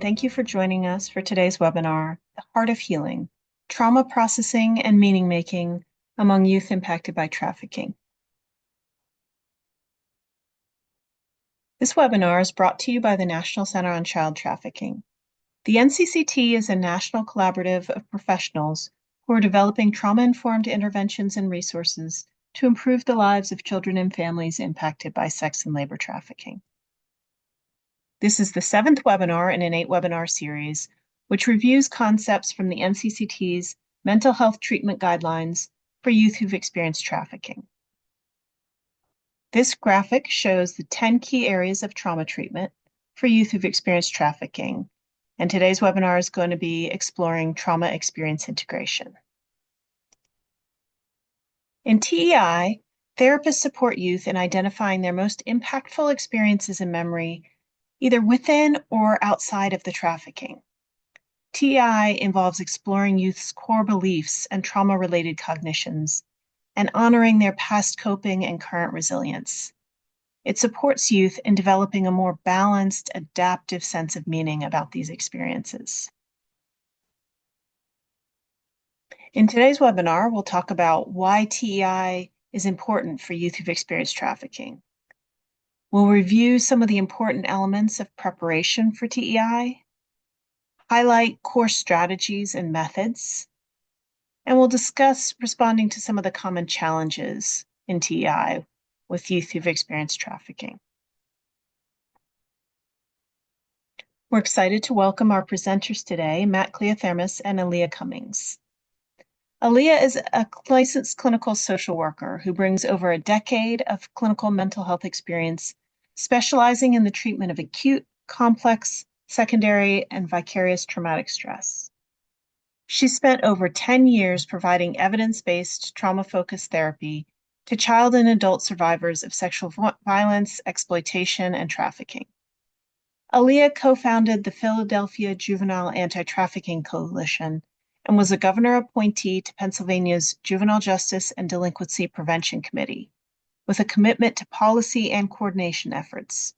and thank you for joining us for today's webinar, The Heart of Healing, Trauma Processing and Meaning Making Among Youth Impacted by Trafficking. This webinar is brought to you by the National Center on Child Trafficking. The NCCT is a national collaborative of professionals who are developing trauma-informed interventions and resources to improve the lives of children and families impacted by sex and labor trafficking. This is the 7th webinar in an 8-webinar series, which reviews concepts from the NCCT's Mental Health Treatment Guidelines for youth who've experienced trafficking. This graphic shows the 10 key areas of trauma treatment for youth who've experienced trafficking, and today's webinar is going to be exploring trauma experience integration. In TEI, therapists support youth in identifying their most impactful experiences in memory, either within or outside of the trafficking. TEI involves exploring youth's core beliefs and trauma-related cognitions and honoring their past coping and current resilience. It supports youth in developing a more balanced, adaptive sense of meaning about these experiences. In today's webinar, we'll talk about why TEI is important for youth who've experienced trafficking. We'll review some of the important elements of preparation for TEI, highlight core strategies and methods, and we'll discuss responding to some of the common challenges in TEI with youth who've experienced trafficking. We're excited to welcome our presenters today, Matt Cleothermos and Aaliyah Cummings. Aaliyah is a licensed clinical social worker who brings over a decade of clinical mental health experience, specializing in the treatment of acute, complex, secondary, and vicarious traumatic stress. She spent over 10 years providing evidence-based trauma-focused therapy to child and adult survivors of sexual violence, exploitation, and trafficking. Aaliyah co-founded the Philadelphia Juvenile Anti-Trafficking Coalition and was a governor appointee to Pennsylvania's Juvenile Justice and Delinquency Prevention Committee, with a commitment to policy and coordination efforts.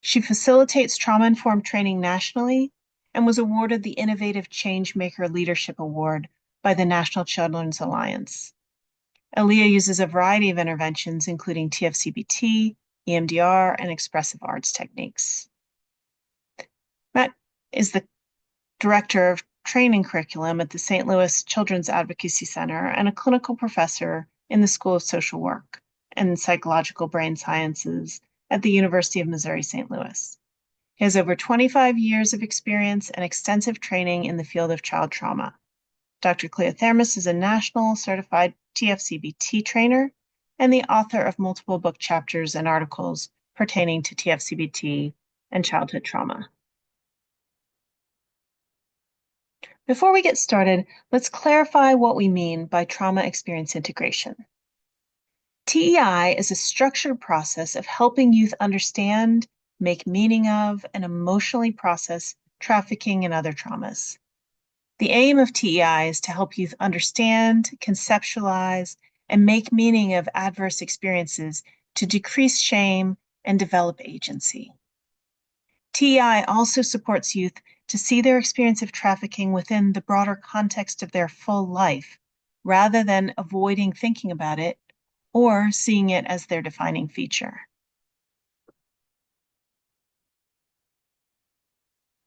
She facilitates trauma-informed training nationally and was awarded the Innovative Changemaker Leadership Award by the National Children's Alliance. Aaliyah uses a variety of interventions, including TFCBT, EMDR, and expressive arts techniques. Matt is the director of training curriculum at the St. Louis Children's Advocacy Center and a clinical professor in the School of Social Work and Psychological Brain Sciences at the University of Missouri St. Louis. He has over 25 years of experience and extensive training in the field of child trauma. Dr. Cleothermos is a national certified TFCBT trainer and the author of multiple book chapters and articles pertaining to TFCBT and childhood trauma. Before we get started, let's clarify what we mean by trauma experience integration. TEI is a structured process of helping youth understand, make meaning of, and emotionally process trafficking and other traumas. The aim of TEI is to help youth understand, conceptualize, and make meaning of adverse experiences to decrease shame and develop agency. TEI also supports youth to see their experience of trafficking within the broader context of their full life, rather than avoiding thinking about it or seeing it as their defining feature.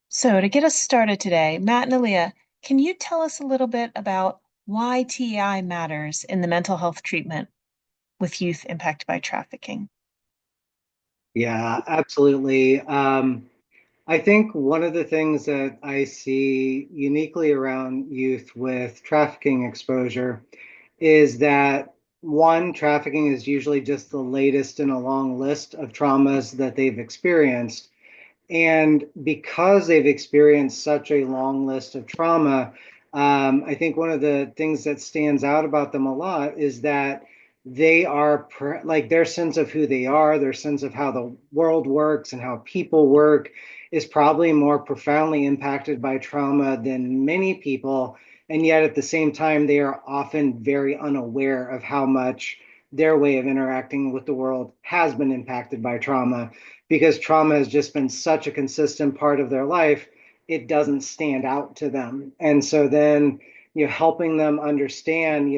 So to get us started today, Matt and Aaliyah, can you tell us a little bit about why TEI matters in the mental health treatment with youth impacted by trafficking? Yeah, absolutely. I think one of the things that I see uniquely around youth with trafficking exposure is that one, trafficking is usually just the latest in a long list of traumas that they've experienced. And because they've experienced such a long list of trauma, I think one of the things that stands out about them a lot is that they are like their sense of who they are, their sense of how the world works and how people work is probably more profoundly impacted by trauma than many people. And yet at the same time, they are often very unaware of how much their way of interacting with the world has been impacted by trauma, because trauma has just been such a consistent part of their life it doesn't stand out to them. And so then, helping them understand,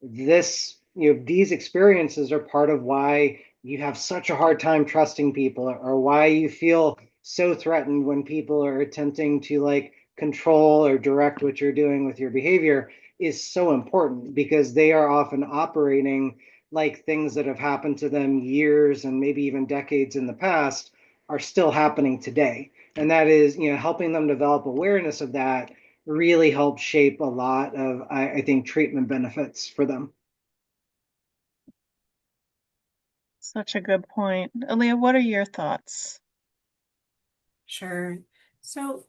these experiences are part of why you have such a hard time trusting people, or why you feel so threatened when people are attempting to like control or direct what you're doing with your behavior, is so important, because they are often operating like things that have happened to them years and maybe even decades in the past are still happening today. And that is, helping them develop awareness of that really helps shape a lot of, I think, treatment benefits for them. Such a good point. Aaliyah, what are your thoughts? Sure. So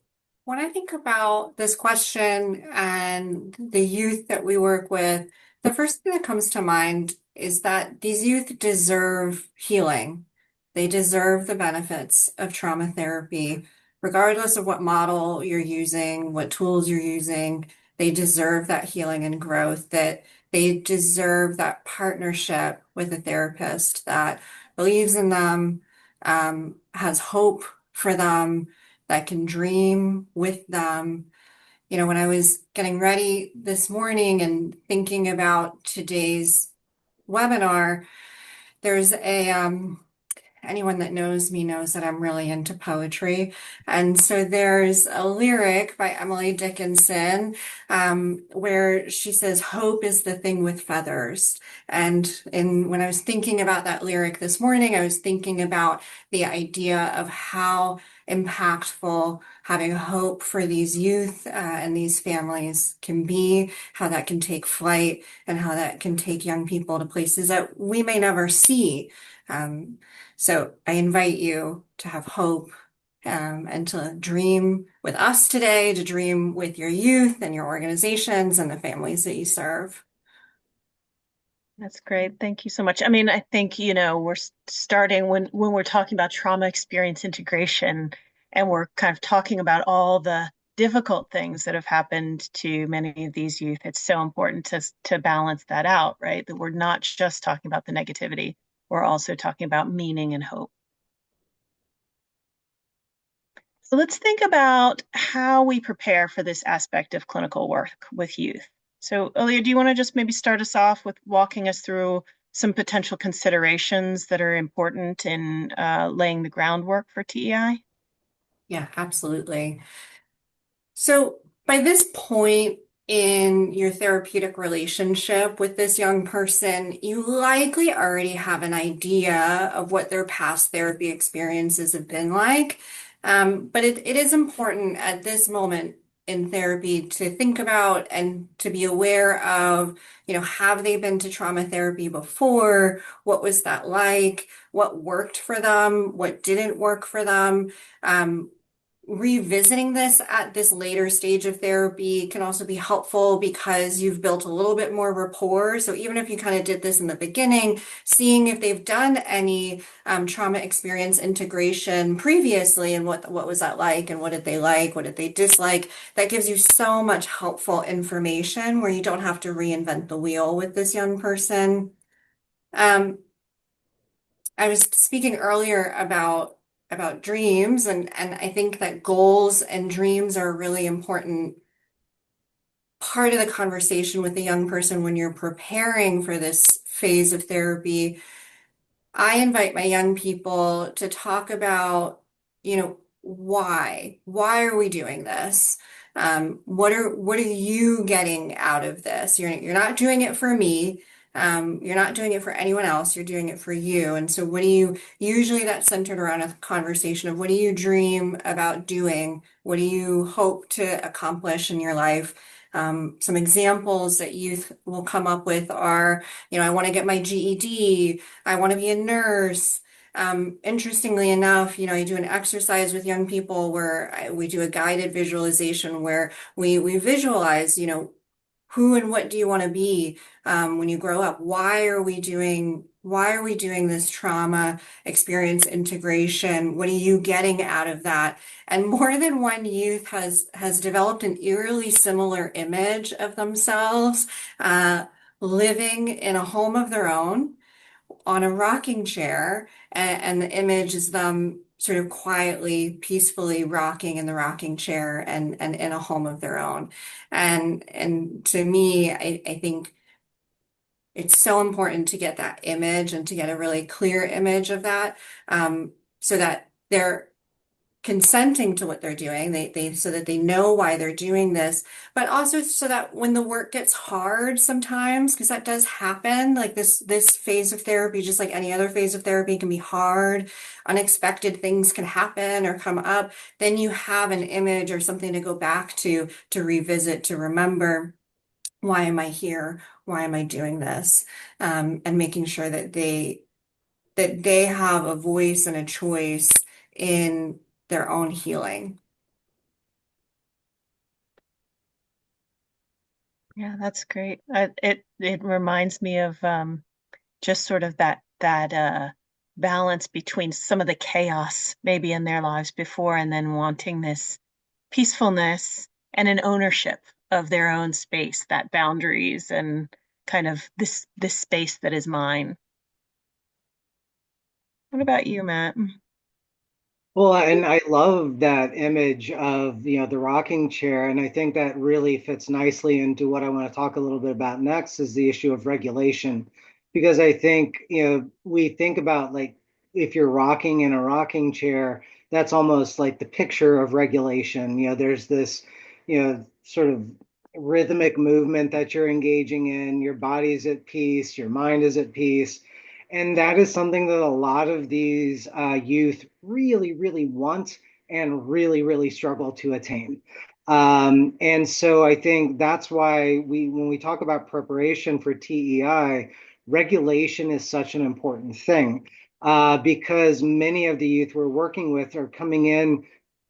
when I think about this question and the youth that we work with, the first thing that comes to mind is that these youth deserve healing. They deserve the benefits of trauma therapy, regardless of what model you're using, what tools you're using. They deserve that healing and growth, that they deserve that partnership with a therapist that believes in them, has hope for them, that can dream with them. When I was getting ready this morning and thinking about today's webinar, there's anyone that knows me knows that I'm really into poetry. And so there's a lyric by Emily Dickinson where she says, "Hope is the thing with feathers." And when I was thinking about that lyric this morning, I was thinking about the idea of how impactful having hope for these youth and these families can be, how that can take flight, and how that can take young people to places that we may never see. So I invite you to have hope and to dream with us today, to dream with your youth and your organizations and the families that you serve. That's great. Thank you so much. I mean, I think, we're starting when we're talking about trauma experience integration, and we're kind of talking about all the difficult things that have happened to many of these youth. It's so important to balance that out, right? That we're not just talking about the negativity, we're also talking about meaning and hope. So let's think about how we prepare for this aspect of clinical work with youth. So, Aaliyah, do you want to just maybe start us off with walking us through some potential considerations that are important in laying the groundwork for TEI? Yeah, absolutely. So by this point in your therapeutic relationship with this young person, you likely already have an idea of what their past therapy experiences have been like. But it is important at this moment in therapy to think about and to be aware of, have they been to trauma therapy before? What was that like? What worked for them? What didn't work for them? Revisiting this at this later stage of therapy can also be helpful because you've built a little bit more rapport. So even if you kind of did this in the beginning, seeing if they've done any trauma experience integration previously and what was that like, and what did they like, what did they dislike, that gives you so much helpful information where you don't have to reinvent the wheel with this young person. I was speaking earlier about dreams, and I think that goals and dreams are a really important part of the conversation with a young person when you're preparing for this phase of therapy. I invite my young people to talk about, why? Why are we doing this? What are you getting out of this? You're not doing it for me. You're not doing it for anyone else. You're doing it for you. And so usually that's centered around a conversation of what do you dream about doing? What do you hope to accomplish in your life? Some examples that youth will come up with are, I want to get my GED. I want to be a nurse. Interestingly enough, I do an exercise with young people where we do a guided visualization where we visualize, who and what do you want to be when you grow up? Why are we doing this trauma experience integration? What are you getting out of that? And more than one youth has developed an eerily similar image of themselves living in a home of their own on a rocking chair, and the image is them sort of quietly, peacefully rocking in the rocking chair and in a home of their own. And to me, I think it's so important to get that image and to get a really clear image of that, so that they're consenting to what they're doing, they so that they know why they're doing this, but also so that when the work gets hard sometimes, because that does happen, like this phase of therapy, just like any other phase of therapy, can be hard, unexpected things can happen or come up, then you have an image or something to go back to revisit, to remember, why am I here? Why am I doing this? And making sure that they have a voice and a choice in their own healing. Yeah, that's great. It reminds me of just sort of that balance between some of the chaos maybe in their lives before, and then wanting this peacefulness and an ownership of their own space, that boundaries and kind of this space that is mine. What about you, Matt? Well, and I love that image of, the rocking chair, and I think that really fits nicely into what I want to talk a little bit about next is the issue of regulation. Because I think, we think about like if you're rocking in a rocking chair, that's almost like the picture of regulation. There's this, sort of rhythmic movement that you're engaging in, your body's at peace, your mind is at peace. And that is something that a lot of these youth really, really want and really, really struggle to attain. And so I think that's why when we talk about preparation for TEI, regulation is such an important thing, because many of the youth we're working with are coming in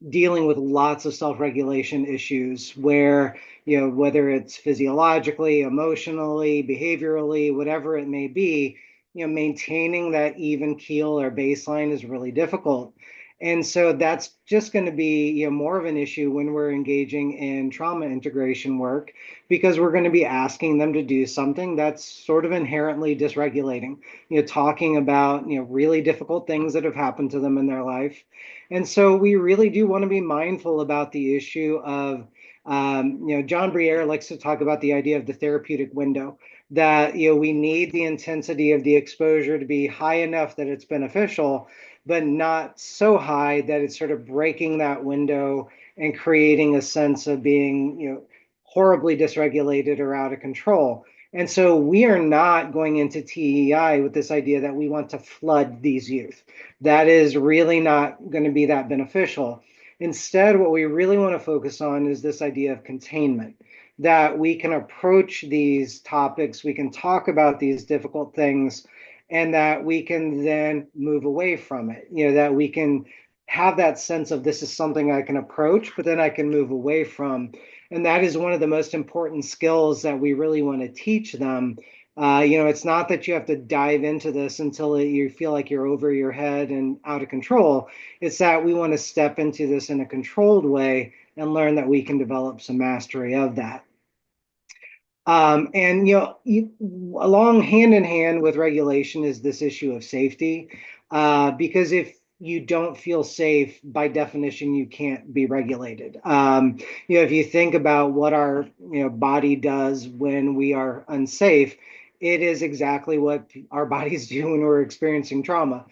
dealing with lots of self-regulation issues where, whether it's physiologically, emotionally, behaviorally, whatever it may be, maintaining that even keel or baseline is really difficult. And so that's just going to be, more of an issue when we're engaging in trauma integration work, because we're going to be asking them to do something that's sort of inherently dysregulating, talking about, really difficult things that have happened to them in their life. And so we really do want to be mindful about the issue of, John Briere likes to talk about the idea of the therapeutic window, that, we need the intensity of the exposure to be high enough that it's beneficial, but not so high that it's sort of breaking that window and creating a sense of being, horribly dysregulated or out of control. And so we are not going into TEI with this idea that we want to flood these youth. That is really not going to be that beneficial. Instead, what we really want to focus on is this idea of containment, that we can approach these topics, we can talk about these difficult things, and that we can then move away from it. That we can have that sense of this is something I can approach, but then I can move away from. And that is one of the most important skills that we really want to teach them. It's not that you have to dive into this until you feel like you're over your head and out of control. It's that we want to step into this in a controlled way and learn that we can develop some mastery of that. And along hand in hand with regulation is this issue of safety, because if you don't feel safe, by definition, you can't be regulated. If you think about what our body does when we are unsafe, it is exactly what our bodies do when we're experiencing trauma.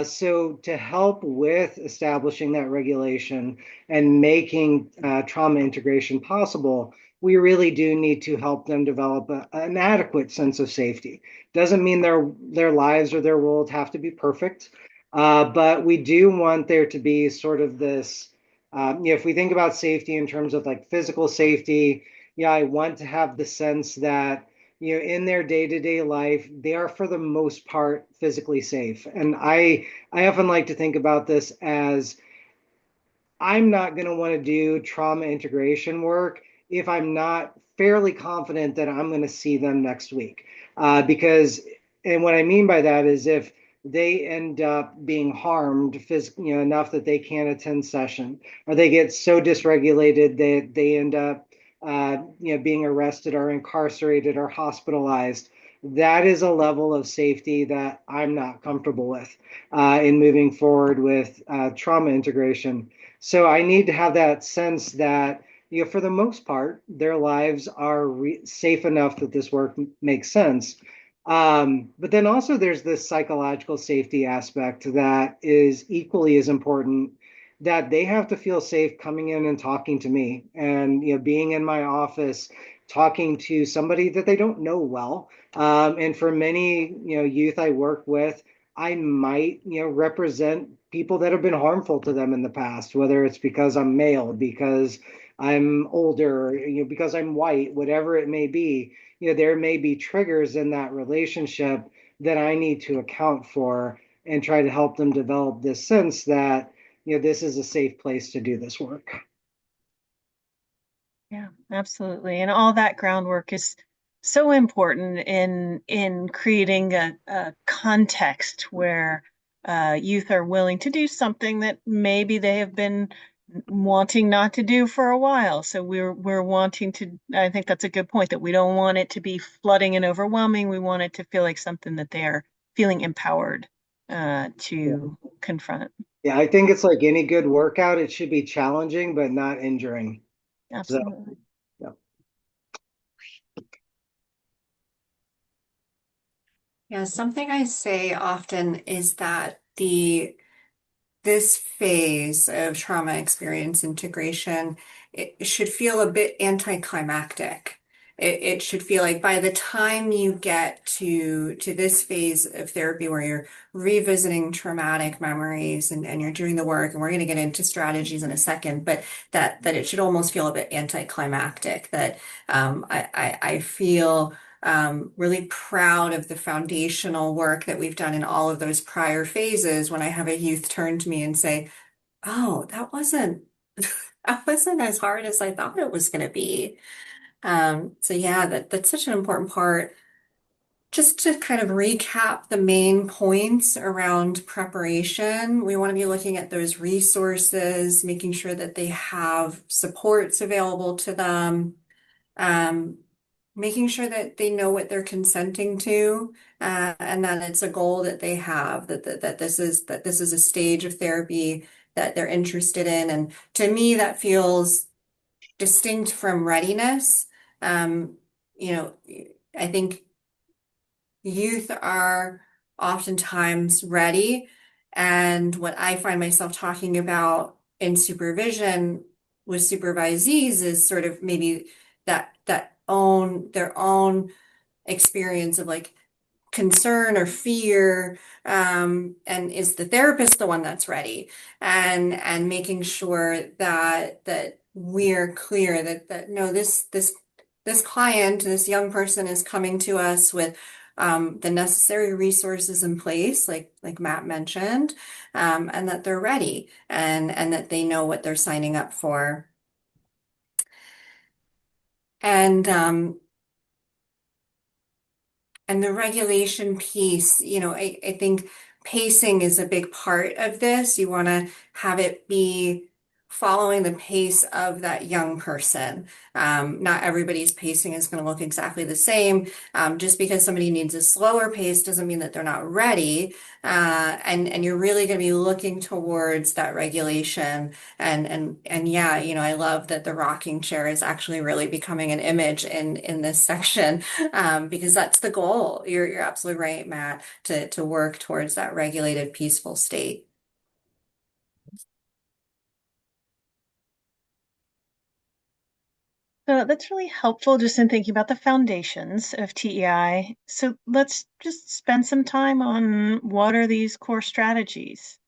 So to help with establishing that regulation and making trauma integration possible, we really do need to help them develop an adequate sense of safety. Doesn't mean their lives or their world have to be perfect, but we do want there to be sort of this. If we think about safety in terms of like physical safety, I want to have the sense that in their day-to-day life, they are for the most part physically safe. And I often like to think about this as I'm not going to want to do trauma integration work if I'm not fairly confident that I'm going to see them next week. And what I mean by that is if they end up being harmed enough that they can't attend session, or they get so dysregulated that they end up, being arrested or incarcerated or hospitalized, that is a level of safety that I'm not comfortable with in moving forward with trauma integration. So I need to have that sense that, for the most part, their lives are safe enough that this work makes sense. But then also there's this psychological safety aspect that is equally as important, that they have to feel safe coming in and talking to me, and being in my office talking to somebody that they don't know well. And for many youth I work with, I might represent people that have been harmful to them in the past, whether it's because I'm male, because I'm older, because I'm white, whatever it may be. There may be triggers in that relationship that I need to account for and try to help them develop this sense that this is a safe place to do this work. Yeah, absolutely. And all that groundwork is so important in creating a context where youth are willing to do something that maybe they have been wanting not to do for a while. So we're wanting to, I think that's a good point, that we don't want it to be flooding and overwhelming. We want it to feel like something that they are feeling empowered Yeah. to confront. Yeah, I think it's like any good workout, it should be challenging but not injuring. So, Absolutely. yeah. Yeah, something I say often is that the this phase of trauma experience integration, it should feel a bit anticlimactic. It should feel like by the time you get to this phase of therapy where you're revisiting traumatic memories and you're doing the work, and we're going to get into strategies in a second, but that it should almost feel a bit anticlimactic, that I feel really proud of the foundational work that we've done in all of those prior phases when I have a youth turn to me and say, "Oh, that wasn't that wasn't as hard as I thought it was going to be." So yeah, that's such an important part. Just to kind of recap the main points around preparation, we want to be looking at those resources, making sure that they have supports available to them. Um, Making sure that they know what they're consenting to, and that it's a goal that they have, that this is a stage of therapy that they're interested in. And to me, that feels distinct from readiness. Um, you know, I think youth are oftentimes ready. And what I find myself talking about in supervision with supervisees is sort of maybe their own experience of like concern or fear, and is the therapist the one that's ready, and making sure that we're clear that no, this client, this young person is coming to us with the necessary resources in place, like Matt mentioned, and that they're ready, and that they know what they're signing up for. And And the regulation piece, I think pacing is a big part of this. You want to have it be following the pace of that young person. Not everybody's pacing is going to look exactly the same. Just because somebody needs a slower pace doesn't mean that they're not ready. And you're really going to be looking towards that regulation. And yeah, I love that the rocking chair is actually really becoming an image in this section, because that's the goal. You're absolutely right, Matt, to work towards that regulated, peaceful state. So that's really helpful just in thinking about the foundations of TEI. So let's just spend some time on what are these core strategies.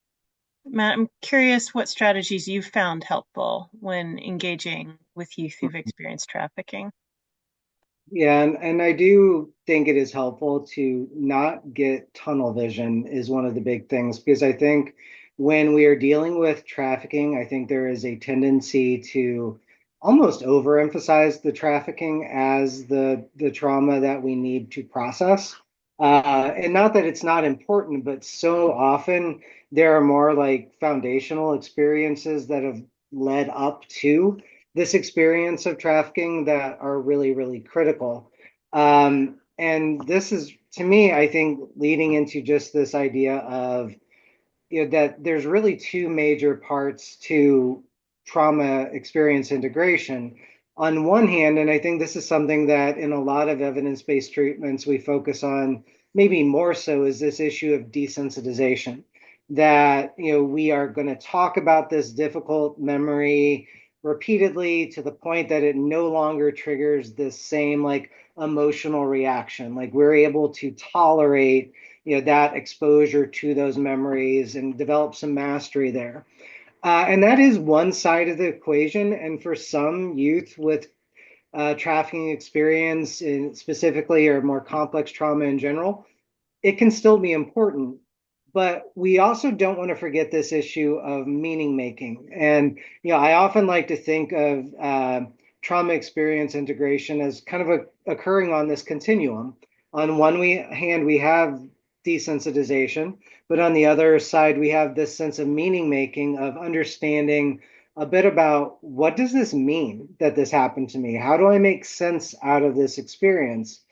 Matt, I'm curious what strategies you've found helpful when engaging with youth who've experienced trafficking. Yeah, and I do think it is helpful to not get tunnel vision is one of the big things, because I think when we are dealing with trafficking, I think there is a tendency to almost overemphasize the trafficking as the trauma that we need to process. And not that it's not important, but so often there are more like foundational experiences that have led up to this experience of trafficking that are really, really critical. And this is, to me, I think, leading into just this idea of, that there's really two major parts to trauma experience integration. On one hand, and I think this is something that in a lot of evidence-based treatments we focus on, maybe more so, is this issue of desensitization. That, we are going to talk about this difficult memory repeatedly to the point that it no longer triggers this same like emotional reaction. Like we're able to tolerate that exposure to those memories and develop some mastery there. And that is one side of the equation. And for some youth with trafficking experience, specifically, or more complex trauma in general, it can still be important. But we also don't want to forget this issue of meaning making. And, I often like to think of trauma experience integration as kind of occurring on this continuum. On one hand, we have desensitization, but on the other side, we have this sense of meaning making, of understanding a bit about what does this mean that this happened to me? How do I make sense out of this experience?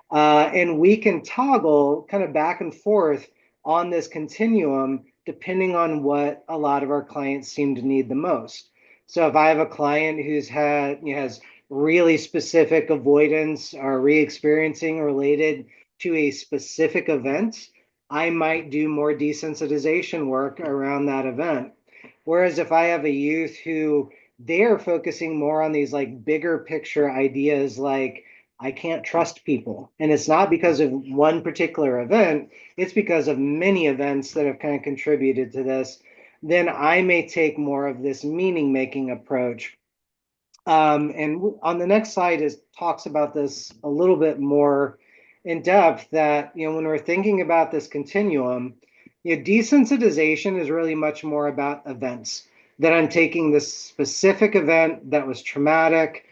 And we can toggle kind of back and forth on this continuum depending on what a lot of our clients seem to need the most. So if I have a client has really specific avoidance or re-experiencing related to a specific event, I might do more desensitization work around that event. Whereas if I have a youth who they're focusing more on these like bigger picture ideas, like I can't trust people. And it's not because of one particular event, it's because of many events that have kind of contributed to this. Then I may take more of this meaning making approach. And on the next slide is talks about this a little bit more in depth, that, when we're thinking about this continuum, desensitization is really much more about events. That I'm taking this specific event that was traumatic,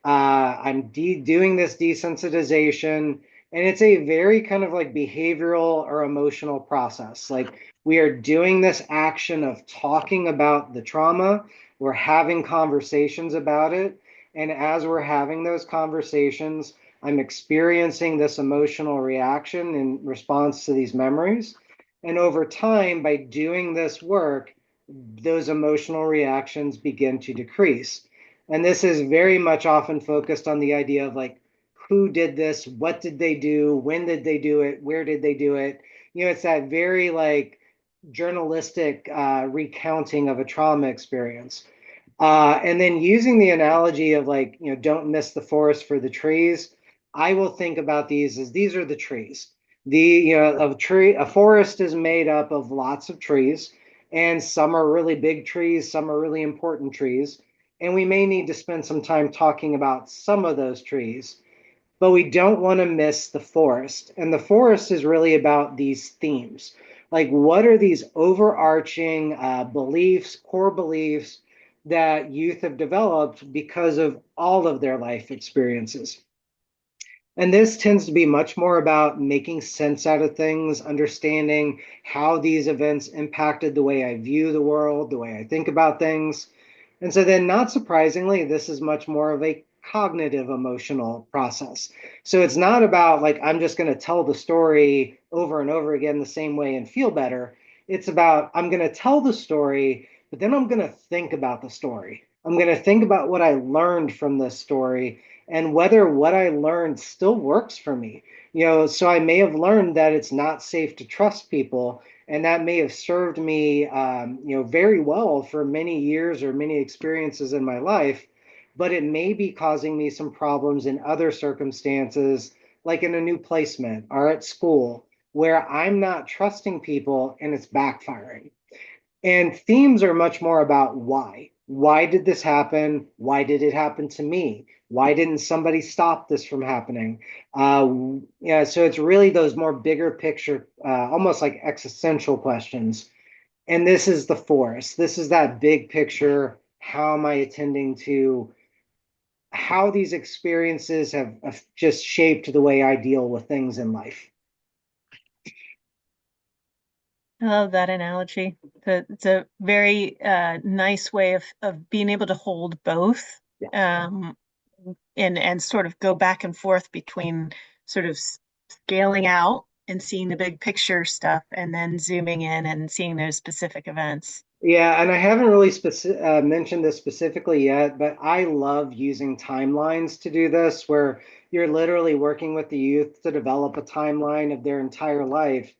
I'm doing this desensitization, and it's a very kind of like behavioral or emotional process. Like we are doing this action of talking about the trauma, we're having conversations about it, and as we're having those conversations, I'm experiencing this emotional reaction in response to these memories. And over time, by doing this work, those emotional reactions begin to decrease. And this is very much often focused on the idea of like, who did this? What did they do? When did they do it? Where did they do it? It's that very like journalistic recounting of a trauma experience. And then using the analogy of like, don't miss the forest for the trees, I will think about these as these are the trees. A forest is made up of lots of trees, and some are really big trees, some are really important trees. And we may need to spend some time talking about some of those trees, but we don't want to miss the forest. And the forest is really about these themes. Like, what are these overarching beliefs, core beliefs that youth have developed because of all of their life experiences? And this tends to be much more about making sense out of things, understanding how these events impacted the way I view the world, the way I think about things. And so then, not surprisingly, this is much more of a cognitive emotional process. So it's not about like, I'm just going to tell the story over and over again the same way and feel better. It's about, I'm going to tell the story, but then I'm going to think about the story. I'm going to think about what I learned from this story and whether what I learned still works for me. So I may have learned that it's not safe to trust people, and that may have served me, very well for many years or many experiences in my life, but it may be causing me some problems in other circumstances, like in a new placement or at school, where I'm not trusting people and it's backfiring. And themes are much more about why. Why did this happen? Why did it happen to me? Why didn't somebody stop this from happening? Yeah, so it's really those more bigger picture, almost like existential questions. And this is the forest. This is that big picture. How am I attending to how these experiences have just shaped the way I deal with things in life? I love that analogy. It's a very nice way of being able to hold both, Yeah. and sort of go back and forth between sort of scaling out and seeing the big picture stuff and then zooming in and seeing those specific events. Yeah, and I haven't really mentioned this specifically yet, but I love using timelines to do this, where you're literally working with the youth to develop a timeline of their entire life.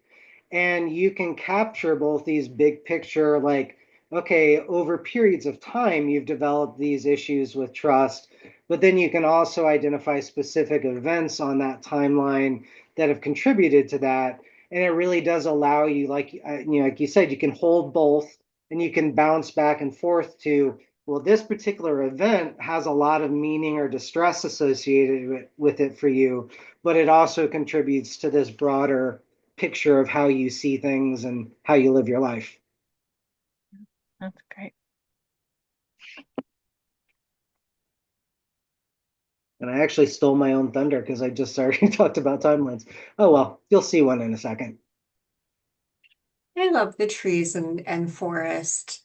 And you can capture both these big picture, like, okay, over periods of time, you've developed these issues with trust, but then you can also identify specific events on that timeline that have contributed to that. And it really does allow you, like you said, you can hold both and you can bounce back and forth to, well, this particular event has a lot of meaning or distress associated with it for you, but it also contributes to this broader picture of how you see things and how you live your life. That's great. And I actually stole my own thunder because I just already talked about timelines. Oh well, you'll see one in a second. I love the trees and forest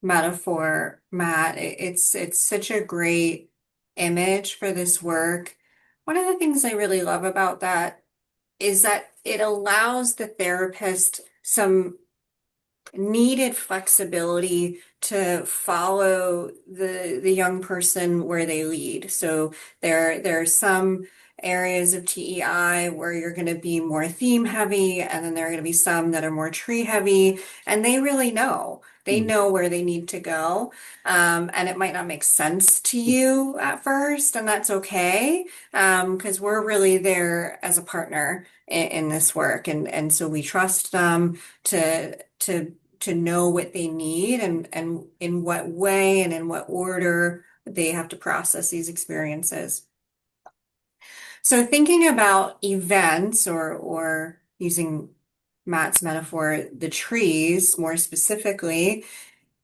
metaphor, Matt. It's such a great image for this work. One of the things I really love about that is that it allows the therapist some needed flexibility to follow the young person where they lead. So there are some areas of TEI where you're going to be more theme heavy, and then there are going to be some that are more tree heavy, and they really know. They know where they need to go. And it might not make sense to you at first, and that's okay. Because we're really there as a partner in this work. And so we trust them to know what they need and in what way and in what order they have to process these experiences. So thinking about events or using Matt's metaphor, the trees more specifically,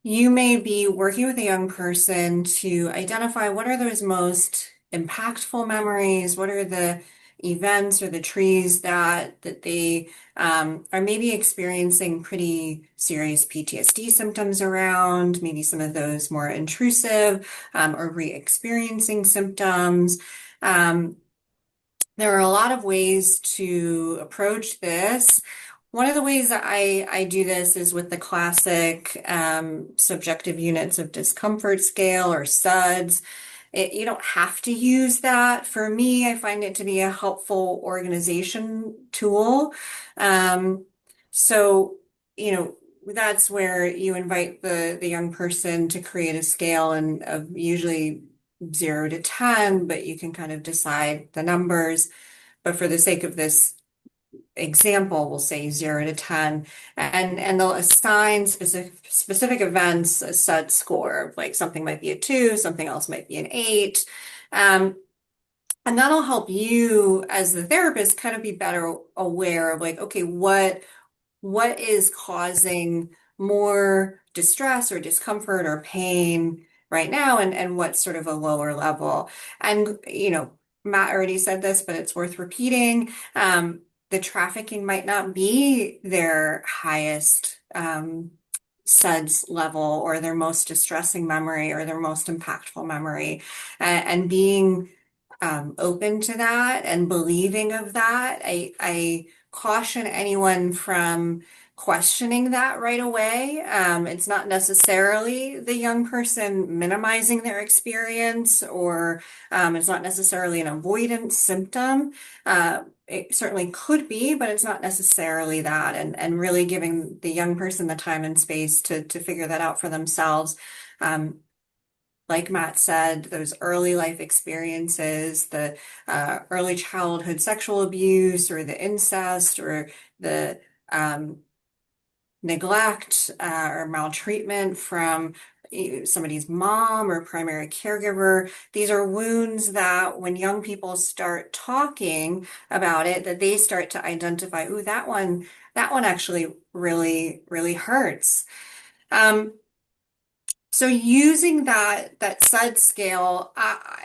you may be working with a young person to identify what are those most impactful memories, what are the events or the trees that they are maybe experiencing pretty serious PTSD symptoms around, maybe some of those more intrusive or re-experiencing symptoms. Um, there are a lot of ways to approach this. One of the ways that I do this is with the classic subjective units of discomfort scale or SUDS. You don't have to use that. For me, I find it to be a helpful organization tool. Um, so, you know, that's where you invite the young person to create a scale and of usually 0 to 10, but you can kind of decide the numbers. But for the sake of this example, we'll say 0 to 10, and they'll assign specific events a set score. Like something might be a 2, something else might be an 8. And that'll help you as the therapist kind of be better aware of like, okay, what is causing more distress or discomfort or pain right now, and what's sort of a lower level. And, Matt already said this, but it's worth repeating. The trafficking might not be their highest SUDS level or their most distressing memory or their most impactful memory. And being open to that and believing of that, I caution anyone from questioning that right away. It's not necessarily the young person minimizing their experience, or it's not necessarily an avoidance symptom. It certainly could be, but it's not necessarily that. And really giving the young person the time and space to figure that out for themselves. Like Matt said, those early life experiences, the early childhood sexual abuse or the incest or the neglect or maltreatment from somebody's mom or primary caregiver. These are wounds that when young people start talking about it, that they start to identify, ooh, that one actually really, really hurts. So using that SUD scale,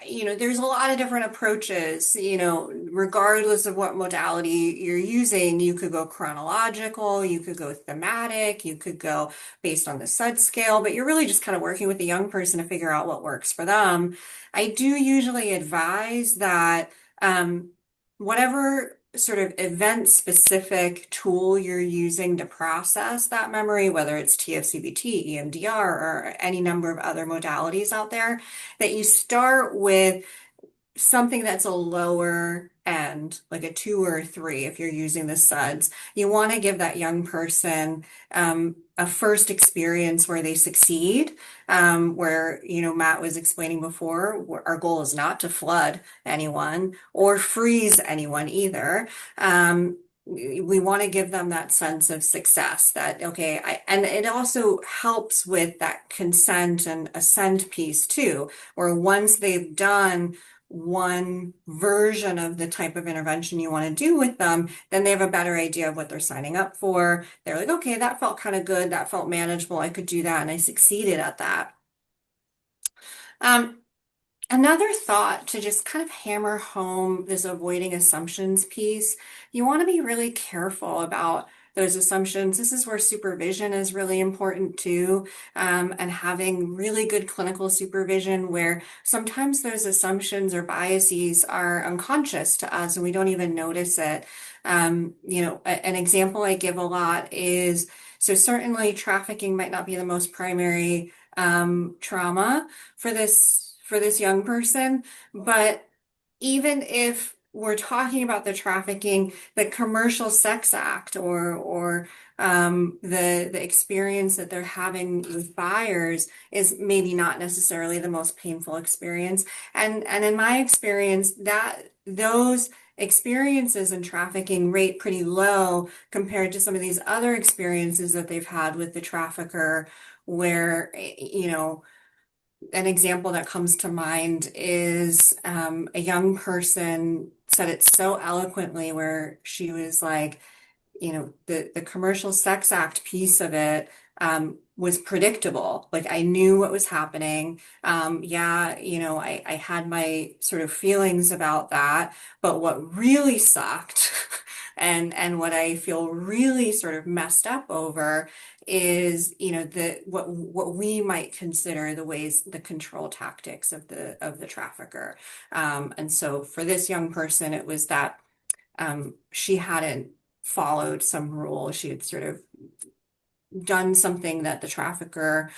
there's a lot of different approaches, regardless of what modality you're using. You could go chronological, you could go thematic, you could go based on the SUD scale, but you're really just kind of working with the young person to figure out what works for them. I do usually advise that whatever sort of event-specific tool you're using to process that memory, whether it's TFCBT, EMDR, or any number of other modalities out there, that you start with something that's a lower end, like a 2 or 3, if you're using the SUDS. You want to give that young person a first experience where they succeed, where, Matt was explaining before, our goal is not to flood anyone or freeze anyone either. We want to give them that sense of success that, okay, and it also helps with that consent and assent piece too, where once they've done one version of the type of intervention you want to do with them, then they have a better idea of what they're signing up for. They're like, okay, that felt kind of good. That felt manageable. I could do that. And I succeeded at that. Another thought to just kind of hammer home this avoiding assumptions piece, you want to be really careful about those assumptions. This is where supervision is really important too, and having really good clinical supervision where sometimes those assumptions or biases are unconscious to us and we don't even notice it. An example I give a lot is, so certainly trafficking might not be the most primary trauma for this young person, but even if we're talking about the trafficking, the commercial sex act or the experience that they're having with buyers is maybe not necessarily the most painful experience. And in my experience, that those experiences in trafficking rate pretty low compared to some of these other experiences that they've had with the trafficker, where, an example that comes to mind is a young person said it so eloquently where she was like, the commercial sex act piece of it was predictable. Like I knew what was happening. Yeah, I had my sort of feelings about that, but what really sucked and what I feel really sort of messed up over is, what we might consider the control tactics of the trafficker. And so for this young person, it was that she hadn't followed some rule. She had sort of done something that the trafficker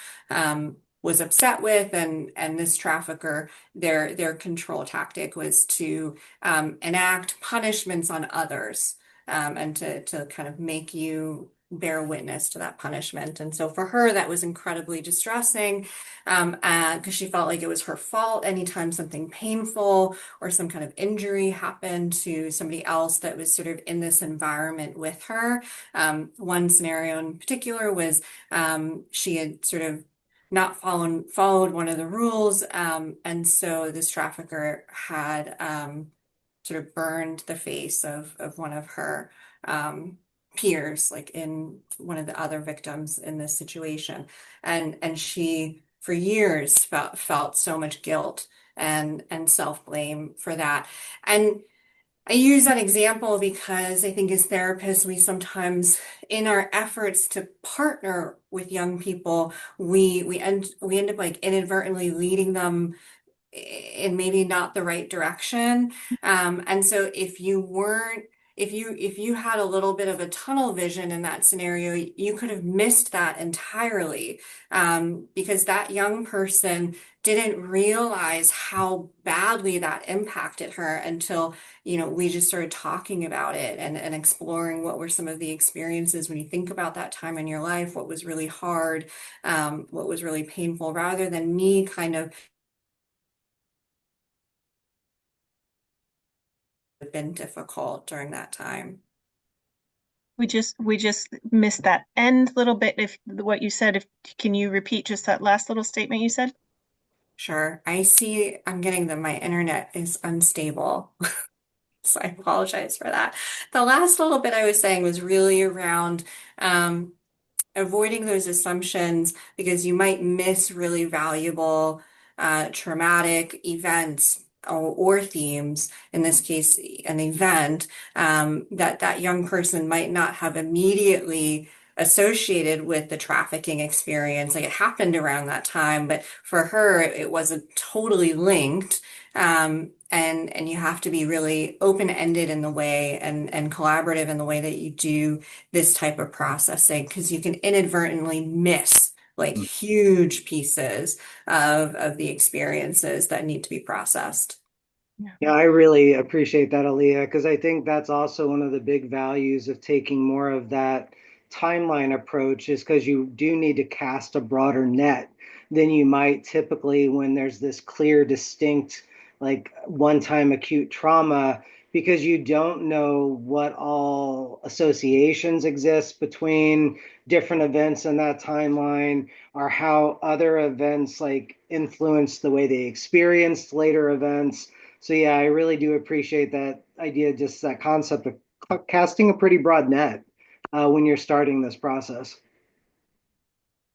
was upset with, and this trafficker, their control tactic was to enact punishments on others, and to kind of make you bear witness to that punishment. And so for her, that was incredibly distressing, because she felt like it was her fault anytime something painful or some kind of injury happened to somebody else that was sort of in this environment with her. One scenario in particular was she had sort of not followed one of the rules, and so this trafficker had sort of burned the face of one of her peers, like in one of the other victims in this situation. And she, for years, felt so much guilt and self-blame for that. And I use that example because I think as therapists, we sometimes, in our efforts to partner with young people, we end up like inadvertently leading them in maybe not the right direction. And so if you had a little bit of a tunnel vision in that scenario, you could have missed that entirely, because that young person didn't realize how badly that impacted her until, we just started talking about it and exploring what were some of the experiences when you think about that time in your life, what was really hard, what was really painful, rather than me kind of been difficult during that time. We just missed that end little bit. If what you said, if can you repeat just that last little statement you said? Sure. I'm getting that my internet is unstable. So I apologize for that. The last little bit I was saying was really around avoiding those assumptions because you might miss really valuable traumatic events or themes, in this case, an event that young person might not have immediately associated with the trafficking experience. Like it happened around that time, but for her, it wasn't totally linked. and you have to be really open-ended in the way and collaborative in the way that you do this type of processing, because you can inadvertently miss like huge pieces of the experiences that need to be processed. Yeah, I really appreciate that, Aaliyah, because I think that's also one of the big values of taking more of that timeline approach is because you do need to cast a broader net than you might typically when there's this clear, distinct, like one-time acute trauma, because you don't know what all associations exist between different events in that timeline or how other events like influence the way they experienced later events. So yeah, I really do appreciate that idea, just that concept of casting a pretty broad net when you're starting this process.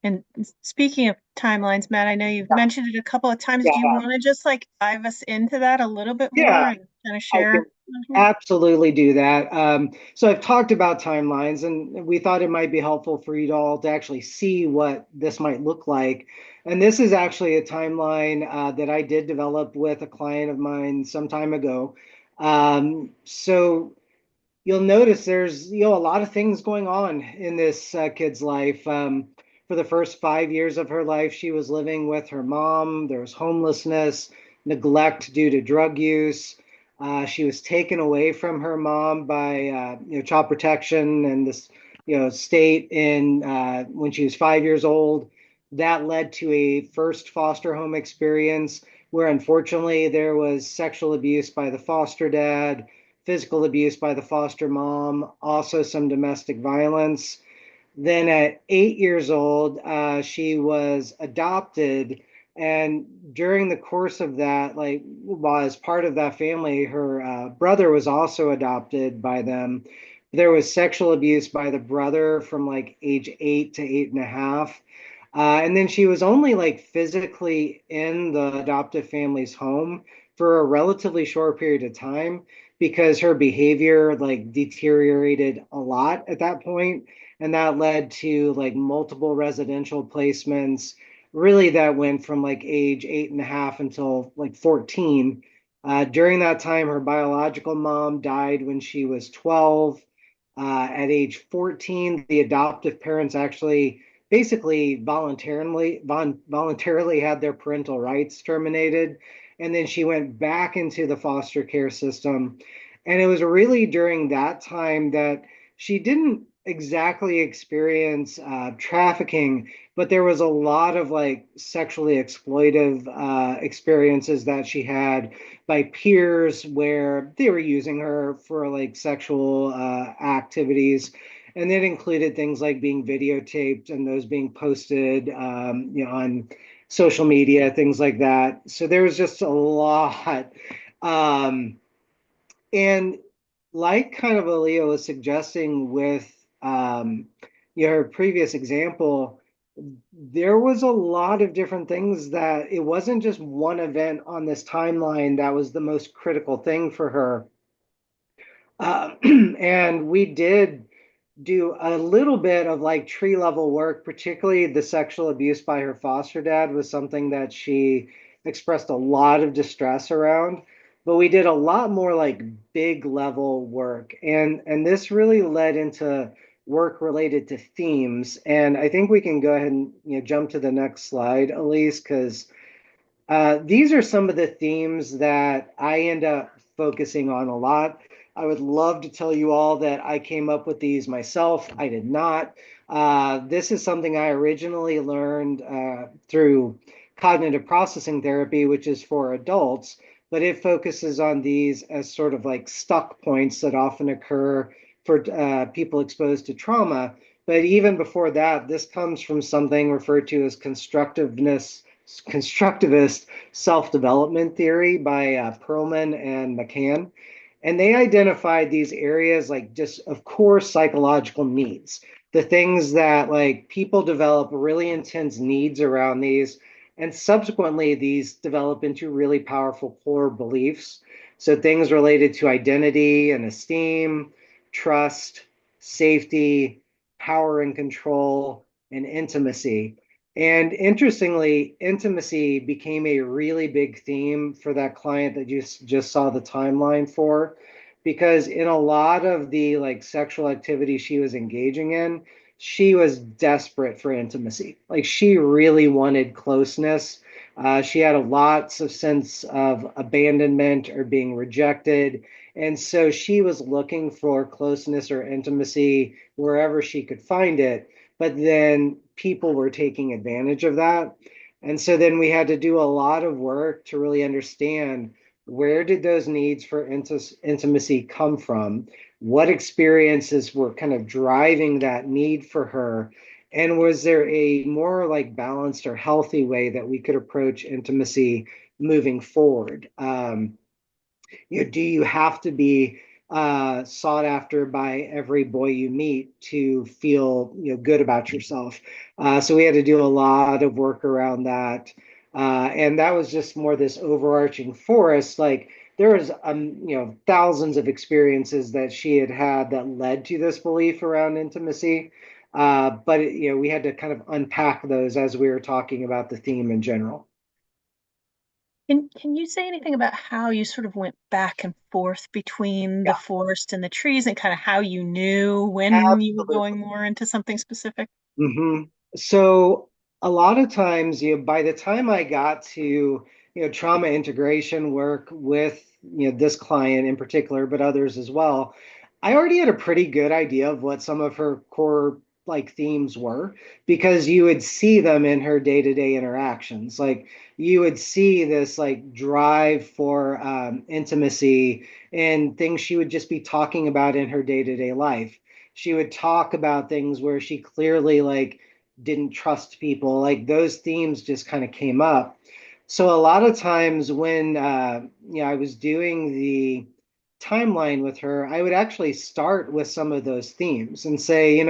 And speaking of timelines, Matt, I know you've mentioned it a couple of times. Do you Yeah, want to just like dive us into that a little bit more yeah, and kind of I can share? Mhm. absolutely do that. So I've talked about timelines, and we thought it might be helpful for you all to actually see what this might look like. And this is actually a timeline that I did develop with a client of mine some time ago. So you'll notice there's a lot of things going on in this kid's life. For the first 5 years of her life, she was living with her mom. There was homelessness, neglect due to drug use. She was taken away from her mom by child protection and this state in when she was 5 years old. That led to a first foster home experience where unfortunately there was sexual abuse by the foster dad, physical abuse by the foster mom, also some domestic violence. Then at 8 years old, she was adopted. And during the course of that, like, while as part of that family, her brother was also adopted by them. There was sexual abuse by the brother from like age 8 to 8.5. And then she was only like physically in the adoptive family's home for a relatively short period of time because her behavior like deteriorated a lot at that point, and that led to like multiple residential placements. Really, that went from like age 8.5 until like 14. During that time, her biological mom died when she was 12. At age 14, the adoptive parents actually basically voluntarily had their parental rights terminated, and then she went back into the foster care system. And it was really during that time that she didn't exactly experience trafficking, but there was a lot of like sexually exploitive experiences that she had by peers where they were using her for like sexual activities. And that included things like being videotaped and those being posted, on social media, things like that. So there was just a lot. Um, and like kind of Aaliyah was suggesting with your previous example, there was a lot of different things that it wasn't just one event on this timeline that was the most critical thing for her. And we did do a little bit of like tree level work, particularly the sexual abuse by her foster dad was something that she expressed a lot of distress around. But we did a lot more like big level work. And this really led into work related to themes. And I think we can go ahead and jump to the next slide, Elise, because these are some of the themes that I end up focusing on a lot. I would love to tell you all that I came up with these myself. I did not. This is something I originally learned through cognitive processing therapy, which is for adults, but it focuses on these as sort of like stuck points that often occur for people exposed to trauma. But even before that, this comes from something referred to as constructivist self-development theory by Perlman and McCann. And they identified these areas like just, of course, psychological needs, the things that like people develop really intense needs around these. And subsequently, these develop into really powerful core beliefs. So things related to identity and esteem, trust, safety, power and control, and intimacy. And interestingly, intimacy became a really big theme for that client that you just saw the timeline for, because in a lot of the like sexual activity she was engaging in, she was desperate for intimacy. Like she really wanted closeness. She had a lots of sense of abandonment or being rejected. And so she was looking for closeness or intimacy wherever she could find it, but then people were taking advantage of that. And so then we had to do a lot of work to really understand where did those needs for intimacy come from? What experiences were kind of driving that need for her? And was there a more like balanced or healthy way that we could approach intimacy moving forward? Do you have to be sought after by every boy you meet to feel good about yourself? So we had to do a lot of work around that, and that was just more this overarching forest. Like there was thousands of experiences that she had had that led to this belief around intimacy. But we had to kind of unpack those as we were talking about the theme in general. Can you say anything about how you sort of went back and forth between the Yeah, forest and the trees and kind of how you knew when you were absolutely. going more into something specific? hmm So a lot of times, by the time I got to, trauma integration work with, this client in particular, but others as well, I already had a pretty good idea of what some of her core like themes were because you would see them in her day-to-day interactions. Like you would see this like drive for intimacy and things she would just be talking about in her day-to-day life. She would talk about things where she clearly like didn't trust people. Like those themes just kind of came up. So a lot of times when I was doing the timeline with her, I would actually start with some of those themes and say,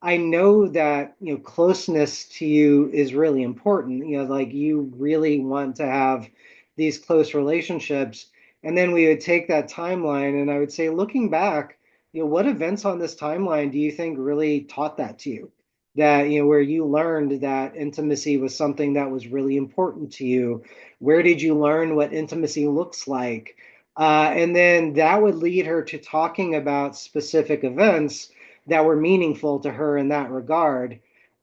I know that closeness to you is really important. Like you really want to have these close relationships. And then we would take that timeline and I would say, looking back, what events on this timeline do you think really taught that to you? That, where you learned that intimacy was something that was really important to you. Where did you learn what intimacy looks like? And then that would lead her to talking about specific events that were meaningful to her in that regard.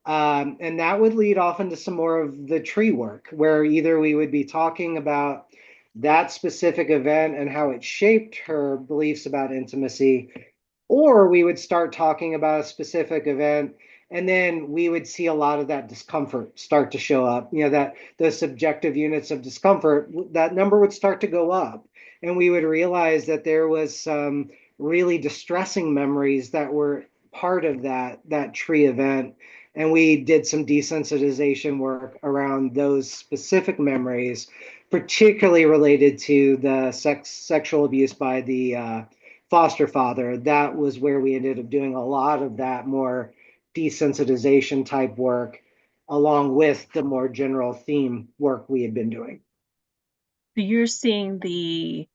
And that would lead off into some more of the tree work, where either we would be talking about that specific event and how it shaped her beliefs about intimacy, or we would start talking about a specific event and then we would see a lot of that discomfort start to show up, that those subjective units of discomfort, that number would start to go up and we would realize that there was some really distressing memories that were part of that tree event, and we did some desensitization work around those specific memories, particularly related to the sexual abuse by the foster father. That was where we ended up doing a lot of that more desensitization type work, along with the more general theme work we had been doing. So you're seeing the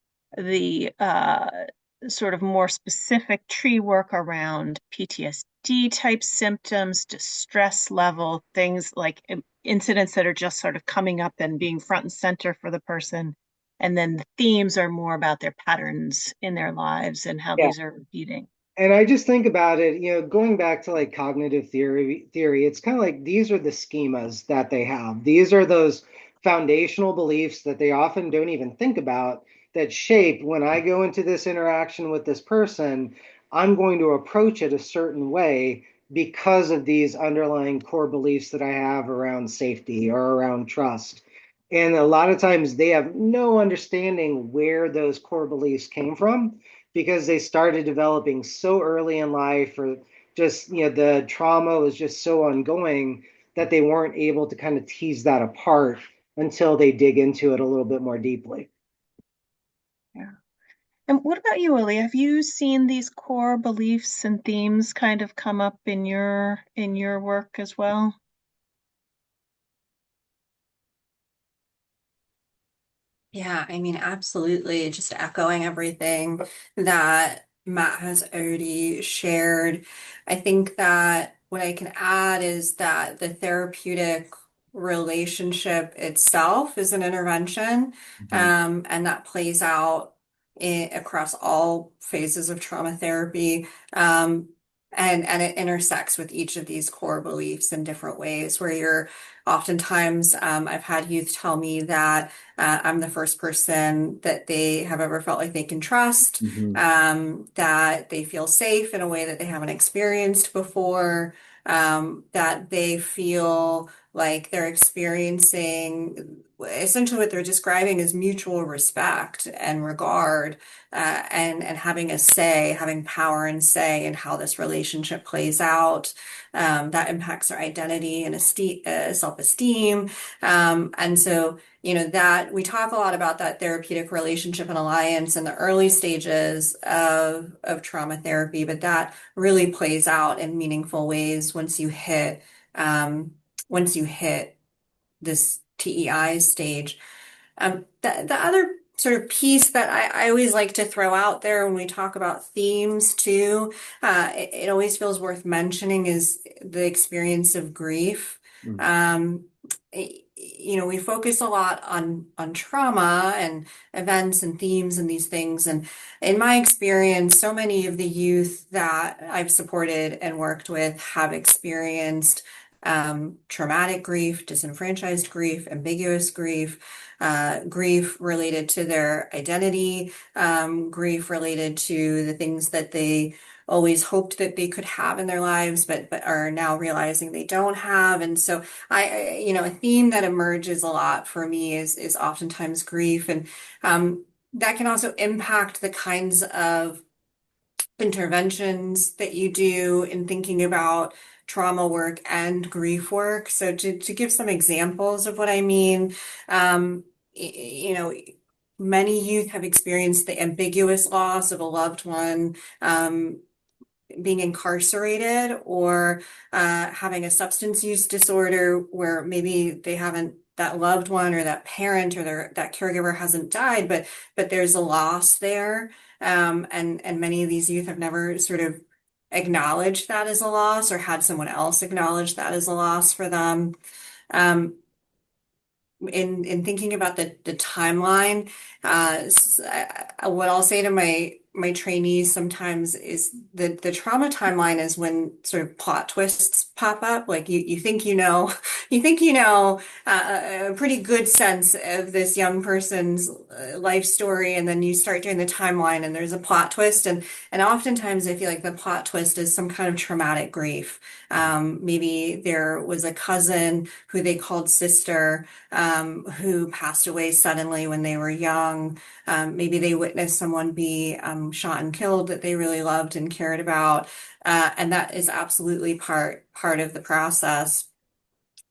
sort of more specific tree work around PTSD type symptoms, distress level, things like incidents that are just sort of coming up and being front and center for the person. And then the themes are more about their patterns in their lives and how Yeah. these are repeating. And I just think about it, going back to like cognitive theory, it's kind of like these are the schemas that they have. These are those foundational beliefs that they often don't even think about that shape when I go into this interaction with this person, I'm going to approach it a certain way because of these underlying core beliefs that I have around safety or around trust. And a lot of times they have no understanding where those core beliefs came from because they started developing so early in life, or just the trauma was just so ongoing that they weren't able to kind of tease that apart until they dig into it a little bit more deeply. Yeah. And what about you, Willie? Have you seen these core beliefs and themes kind of come up in your work as well? Yeah, I mean, absolutely. Just echoing everything that Matt has already shared. I think that what I can add is that the therapeutic relationship itself is an intervention, Mhm. and that plays out across all phases of trauma therapy. Um, and it intersects with each of these core beliefs in different ways, where you're oftentimes, I've had youth tell me that I'm the first person that they have ever felt like they can trust, Mhm. that they feel safe in a way that they haven't experienced before, that they feel like they're experiencing essentially what they're describing as mutual respect and regard, and having a say, having power and say in how this relationship plays out. That impacts their identity and self-esteem. And so, that we talk a lot about that therapeutic relationship and alliance in the early stages of trauma therapy, but that really plays out in meaningful ways um, once you hit this TEI stage. The other sort of piece that I always like to throw out there when we talk about themes too, it always feels worth mentioning is the experience of grief. Mhm. Um, we focus a lot on trauma and events and themes and these things. And in my experience, so many of the youth that I've supported and worked with have experienced traumatic grief, disenfranchised grief, ambiguous grief, grief related to their identity, grief related to the things that they always hoped that they could have in their lives, but are now realizing they don't have. And so a theme that emerges a lot for me is oftentimes grief, and that can also impact the kinds of interventions that you do in thinking about trauma work and grief work. So to give some examples of what I mean, um, you know, many youth have experienced the ambiguous loss of a loved one, being incarcerated, or having a substance use disorder where maybe they haven't, that loved one or that parent or that caregiver hasn't died, but there's a loss there. And many of these youth have never sort of acknowledged that as a loss or had someone else acknowledge that as a loss for them. Um, in thinking about the timeline, what I'll say to my trainees sometimes is that the trauma timeline is when sort of plot twists pop up. Like you think you think a pretty good sense of this young person's life story, and then you start doing the timeline, and there's a plot twist, and oftentimes I feel like the plot twist is some kind of traumatic grief. Maybe there was a cousin who they called sister, who passed away suddenly when they were young. Maybe they witnessed someone be shot and killed that they really loved and cared about, and that is absolutely part of the process.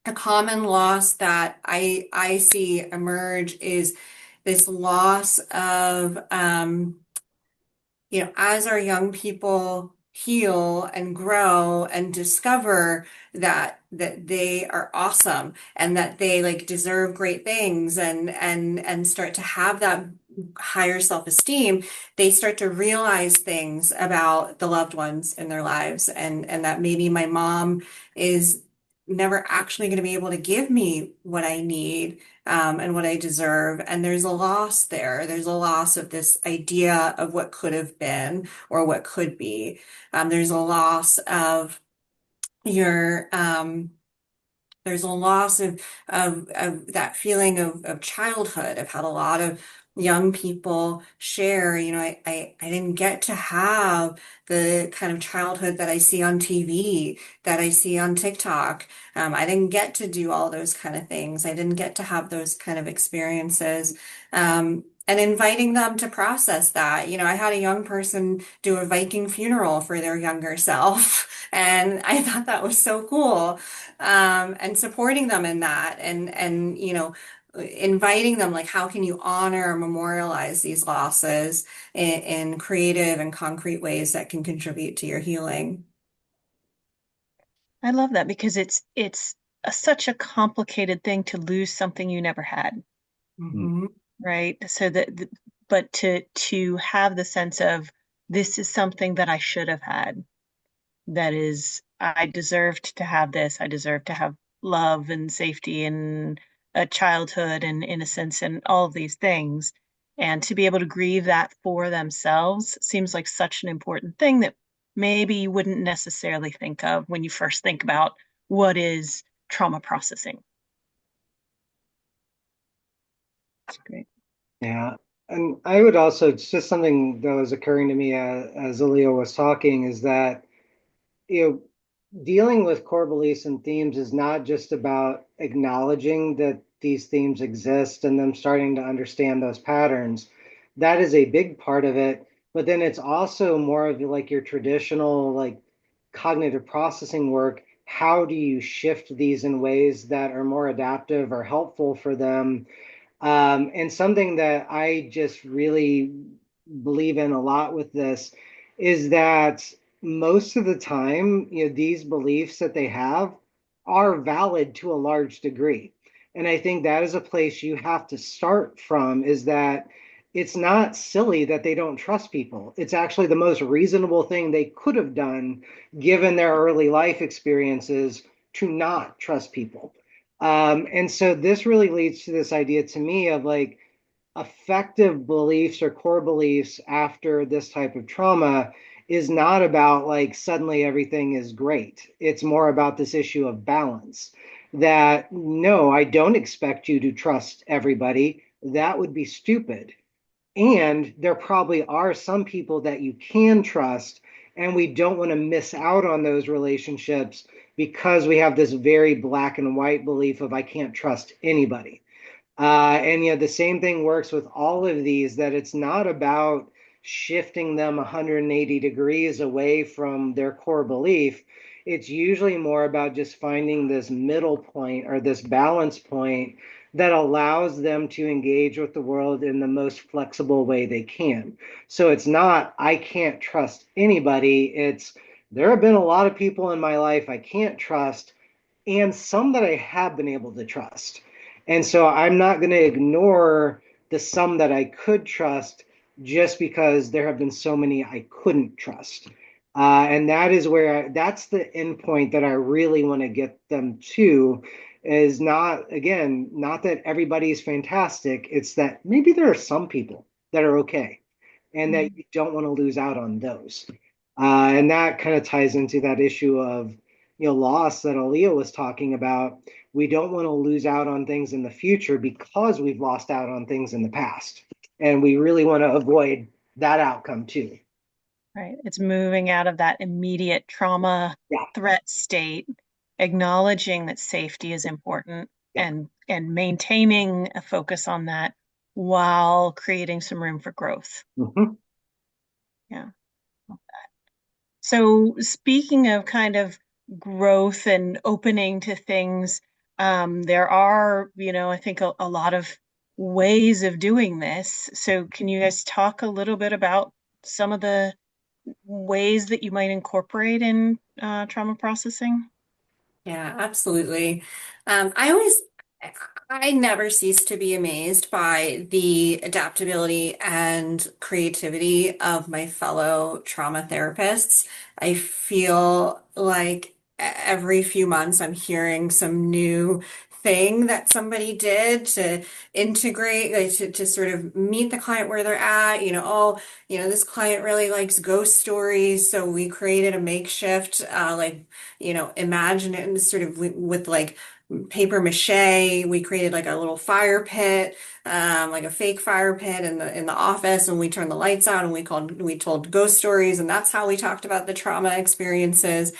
A common loss that I see emerge is this loss of as our young people heal and grow and discover that they are awesome and that they like deserve great things, and start to have that higher self-esteem, they start to realize things about the loved ones in their lives, and that maybe my mom is never actually going to be able to give me what I need, and what I deserve. And there's a loss there. There's a loss of this idea of what could have been or what could be. There's a loss of your there's a loss of that feeling of childhood. I've had a lot of young people share, I didn't get to have the kind of childhood that I see on TV, that I see on TikTok. I didn't get to do all those kind of things. I didn't get to have those kind of experiences. And inviting them to process that. I had a young person do a Viking funeral for their younger self, and I thought that was so cool, and supporting them in that, and inviting them, like, how can you honor or memorialize these losses in creative and concrete ways that can contribute to your healing. I love that because such a complicated thing to lose something you never had, Mhm. Hmm. right? So but to have the sense of this is something that I should have had. That is, I deserved to have this. I deserve to have love and safety and a childhood and innocence and all of these things. And to be able to grieve that for themselves seems like such an important thing that maybe you wouldn't necessarily think of when you first think about what is trauma processing. That's great. Yeah. And I would also, it's just something that was occurring to me as Aaliyah was talking, is that, you know, dealing with core beliefs and themes is not just about acknowledging that these themes exist and them starting to understand those patterns. That is a big part of it. But then it's also more of like your traditional, like cognitive processing work. How do you shift these in ways that are more adaptive or helpful for them? And something that I just really believe in a lot with this is that most of the time, you know, these beliefs that they have are valid to a large degree. And I think that is a place you have to start from, is that it's not silly that they don't trust people. It's actually the most reasonable thing they could have done given their early life experiences to not trust people. And so this really leads to this idea to me of like effective beliefs or core beliefs after this type of trauma is not about like suddenly everything is great. It's more about this issue of balance, that no, I don't expect you to trust everybody. That would be stupid. And there probably are some people that you can trust, and we don't want to miss out on those relationships because we have this very black and white belief of I can't trust anybody. And you know, the same thing works with all of these, that it's not about shifting them 180 degrees away from their core belief. It's usually more about just finding this middle point or this balance point that allows them to engage with the world in the most flexible way they can. So it's not, I can't trust anybody. It's, there have been a lot of people in my life I can't trust, and some that I have been able to trust. And so I'm not going to ignore the some that I could trust just because there have been so many I couldn't trust. And that is where that's the end point that I really want to get them to, is not, again, not that everybody is fantastic. It's that maybe there are some people that are okay and that Mm. you don't want to lose out on those. And that kind of ties into that issue of, you know, loss that Aaliyah was talking about. We don't want to lose out on things in the future because we've lost out on things in the past. And we really want to avoid that outcome too. Right. It's moving out of that immediate trauma Yeah. threat state, acknowledging that safety is important Yeah. and maintaining a focus on that while creating some room for growth. Mhm. Yeah. So speaking of kind of growth and opening to things, there are, I think a lot of ways of doing this. So can you guys talk a little bit about some of the ways that you might incorporate in trauma processing? Yeah, absolutely. I always, I never cease to be amazed by the adaptability and creativity of my fellow trauma therapists. I feel like every few months I'm hearing some new thing that somebody did to integrate, like to sort of meet the client where they're at. This client really likes ghost stories, so we created a makeshift, imagine it sort of with like paper mache. We created like a little fire pit, like a fake fire pit in the office, and we turned the lights out and we told ghost stories, and that's how we talked about the trauma experiences.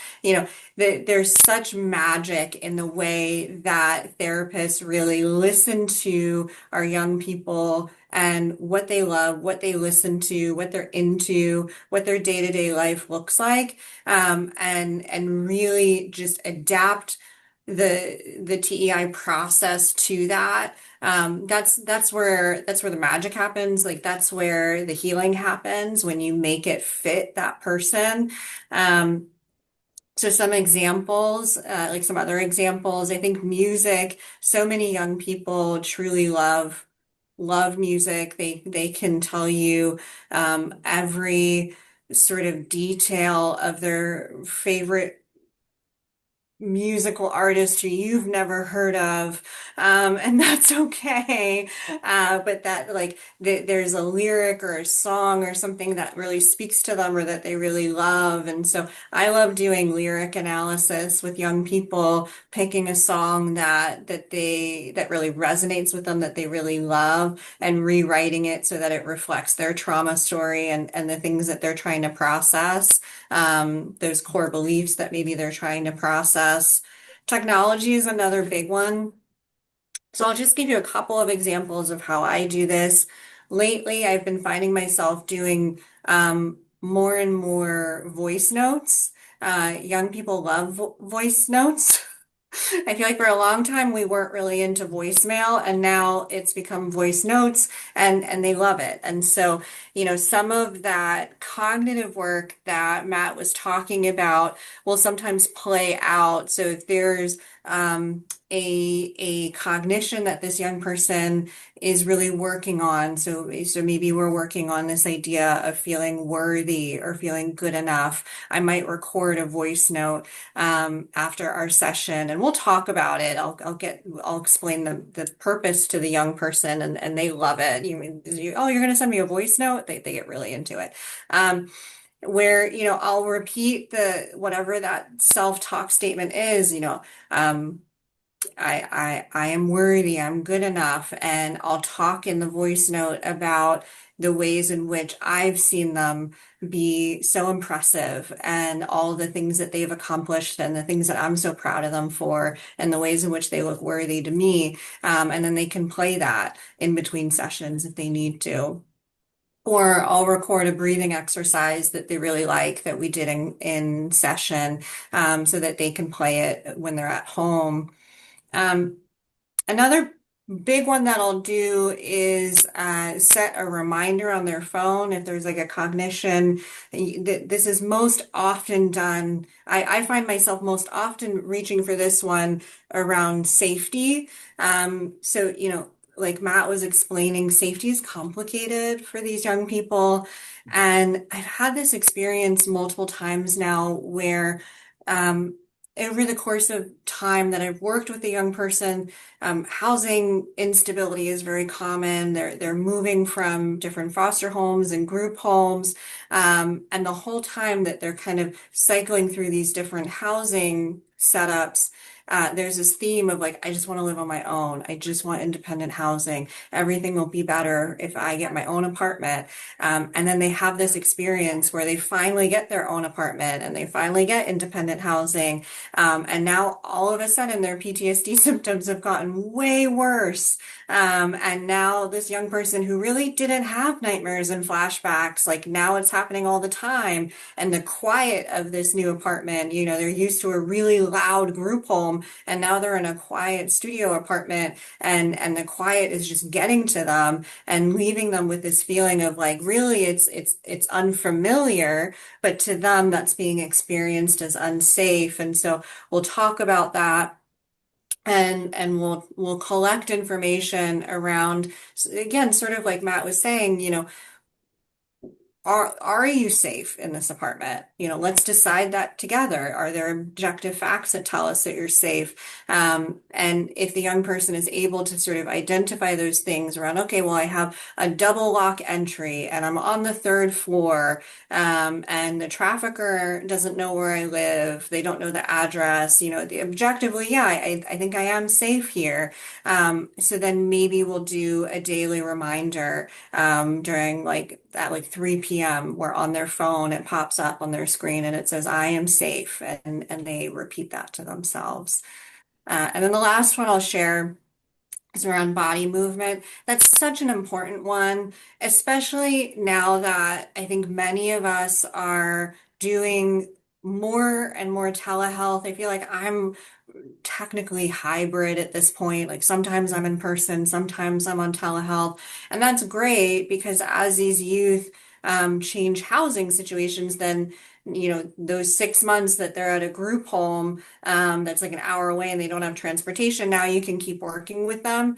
There's such magic in the way that therapists really listen to our young people and what they love, what they listen to, what they're into, what their day-to-day life looks like, and really just adapt the TEI process to that. That's where the magic happens. Like that's where the healing happens, when you make it fit that person. So some examples, like some other examples, I think music, so many young people truly love music. They can tell you every sort of detail of their favorite musical artist who you've never heard of, and that's okay. But that like there's a lyric or a song or something that really speaks to them or that they really love. And so I love doing lyric analysis with young people, picking a song that really resonates with them, that they really love, and rewriting it so that it reflects their trauma story and the things that they're trying to process, those core beliefs that maybe they're trying to process. Technology is another big one. So I'll just give you a couple of examples of how I do this. Lately, I've been finding myself doing more and more voice notes. Young people love voice notes. I feel like for a long time we weren't really into voicemail, and now it's become voice notes, and they love it. And so, some of that cognitive work that Matt was talking about will sometimes play out. So if there's a cognition that this young person is really working on, so maybe we're working on this idea of feeling worthy or feeling good enough, I might record a voice note after our session, and we'll talk about it. I'll explain the purpose to the young person, and they love it. Oh, you're going to send me a voice note? They get really into it. Where, I'll repeat whatever that self-talk statement is, I am worthy, I'm good enough, and I'll talk in the voice note about the ways in which I've seen them be so impressive and all the things that they've accomplished and the things that I'm so proud of them for and the ways in which they look worthy to me. And then they can play that in between sessions if they need to. Or I'll record a breathing exercise that they really like that we did in session, so that they can play it when they're at home. Um, Another big one that I'll do is set a reminder on their phone if there's like a cognition. This is most often done. I find myself most often reaching for this one around safety. So, like Matt was explaining, safety is complicated for these young people. And I've had this experience multiple times now where um, over the course of time that I've worked with a young person, housing instability is very common. They're moving from different foster homes and group homes, and the whole time that they're kind of cycling through these different housing setups, there's this theme of like, I just want to live on my own. I just want independent housing. Everything will be better if I get my own apartment. And then they have this experience where they finally get their own apartment and they finally get independent housing. And now all of a sudden their PTSD symptoms have gotten way worse. And now this young person who really didn't have nightmares and flashbacks, like now it's happening all the time. And the quiet of this new apartment, they're used to a really loud group home, and now they're in a quiet studio apartment, and the quiet is just getting to them and leaving them with this feeling of like, really it's unfamiliar, but to them that's being experienced as unsafe. And so we'll talk about that. And we'll collect information around, again, sort of like Matt was saying, are you safe in this apartment? Let's decide that together. Are there objective facts that tell us that you're safe? And if the young person is able to sort of identify those things around, okay, well, I have a double lock entry and I'm on the third floor, and the trafficker doesn't know where I live. They don't know the address. Objectively, yeah, I think I am safe here. So then maybe we'll do a daily reminder during at 3 p.m. where on their phone it pops up on their screen and it says, I am safe. And they repeat that to themselves. And then the last one I'll share is around body movement. That's such an important one, especially now that I think many of us are doing more and more telehealth. I feel like I'm technically hybrid at this point. Like sometimes I'm in person, sometimes I'm on telehealth. And that's great because as these youth change housing situations, then those 6 months that they're at a group home that's like an hour away and they don't have transportation, now you can keep working with them.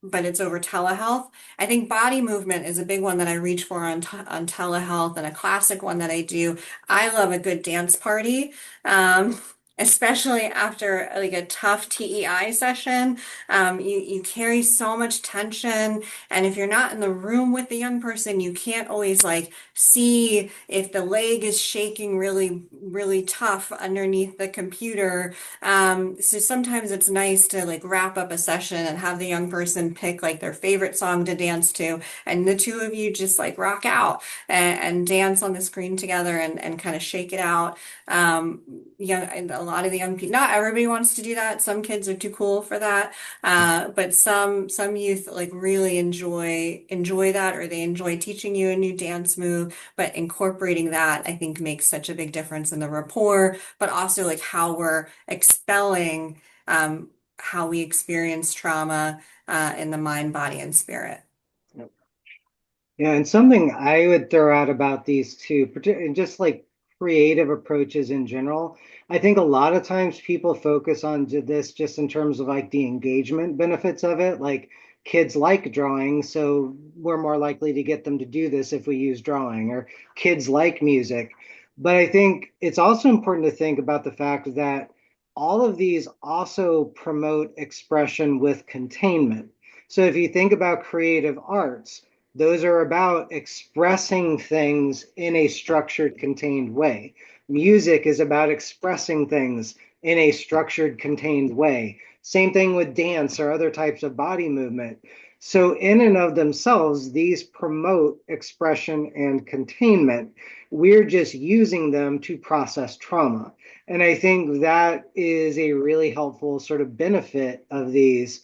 but it's over telehealth. I think body movement is a big one that I reach for on telehealth, and a classic one that I do. I love a good dance party. Um, Especially after like a tough TEI session. You carry so much tension, and if you're not in the room with the young person, you can't always like see if the leg is shaking really, really tough underneath the computer. So sometimes it's nice to like wrap up a session and have the young person pick like their favorite song to dance to, and the two of you just like rock out and dance on the screen together and kind of shake it out. Um, and a lot of the young people, not everybody wants to do that. Some kids are too cool for that. But some youth like really enjoy that, or they enjoy teaching you a new dance move. But incorporating that, I think, makes such a big difference in the rapport, but also like how we're expelling how we experience trauma in the mind, body, and spirit. Yeah, and something I would throw out about these two, and just like creative approaches in general, I think a lot of times people focus on this just in terms of like the engagement benefits of it. Like kids like drawing, so we're more likely to get them to do this if we use drawing, or kids like music. But I think it's also important to think about the fact that all of these also promote expression with containment. So if you think about creative arts, those are about expressing things in a structured, contained way. Music is about expressing things in a structured, contained way. Same thing with dance or other types of body movement. So, in and of themselves, these promote expression and containment. We're just using them to process trauma. And I think that is a really helpful sort of benefit of these.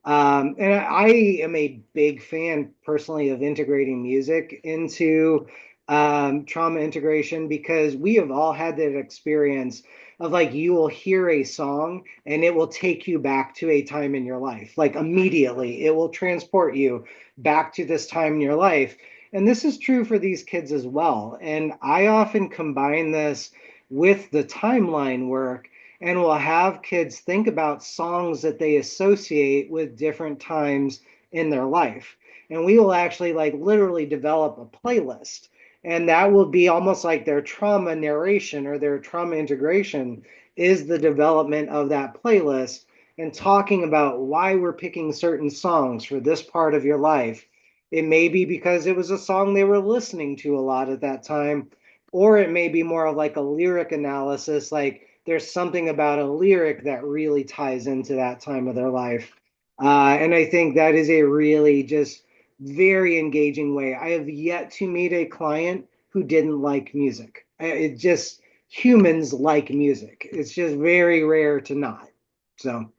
And I am a big fan personally of integrating music into trauma integration, because we have all had that experience of like you will hear a song and it will take you back to a time in your life. Like immediately, it will transport you back to this time in your life. And this is true for these kids as well. And I often combine this with the timeline work, and we'll have kids think about songs that they associate with different times in their life. And we will actually like literally develop a playlist. And that will be almost like their trauma narration or their trauma integration is the development of that playlist and talking about why we're picking certain songs for this part of your life. It may be because it was a song they were listening to a lot at that time, or it may be more of like a lyric analysis, like there's something about a lyric that really ties into that time of their life. And I think that is a really just very engaging way. I have yet to meet a client who didn't like music. It just, humans like music. It's just very rare to not. So,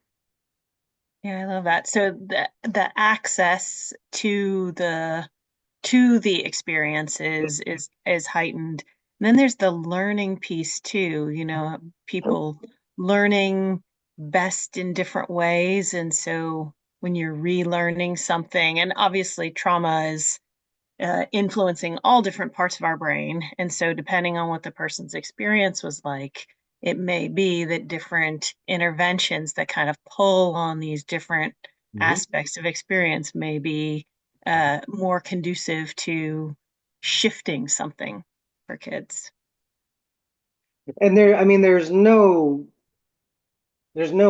Yeah, I love that. So the access to the experiences is heightened. And then there's the learning piece too, people learning best in different ways. And so when you're relearning something, and obviously trauma is influencing all different parts of our brain. And so, depending on what the person's experience was like, it may be that different interventions that kind of pull on these different mhm. aspects of experience may be more conducive to shifting something for kids. And I mean, there's no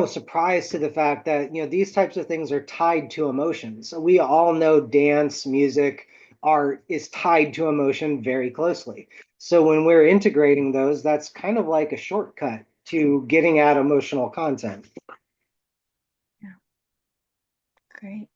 surprise to the fact that these types of things are tied to emotions. So we all know dance, music, art is tied to emotion very closely. So when we're integrating those, that's kind of like a shortcut to getting at emotional content. Yeah, great.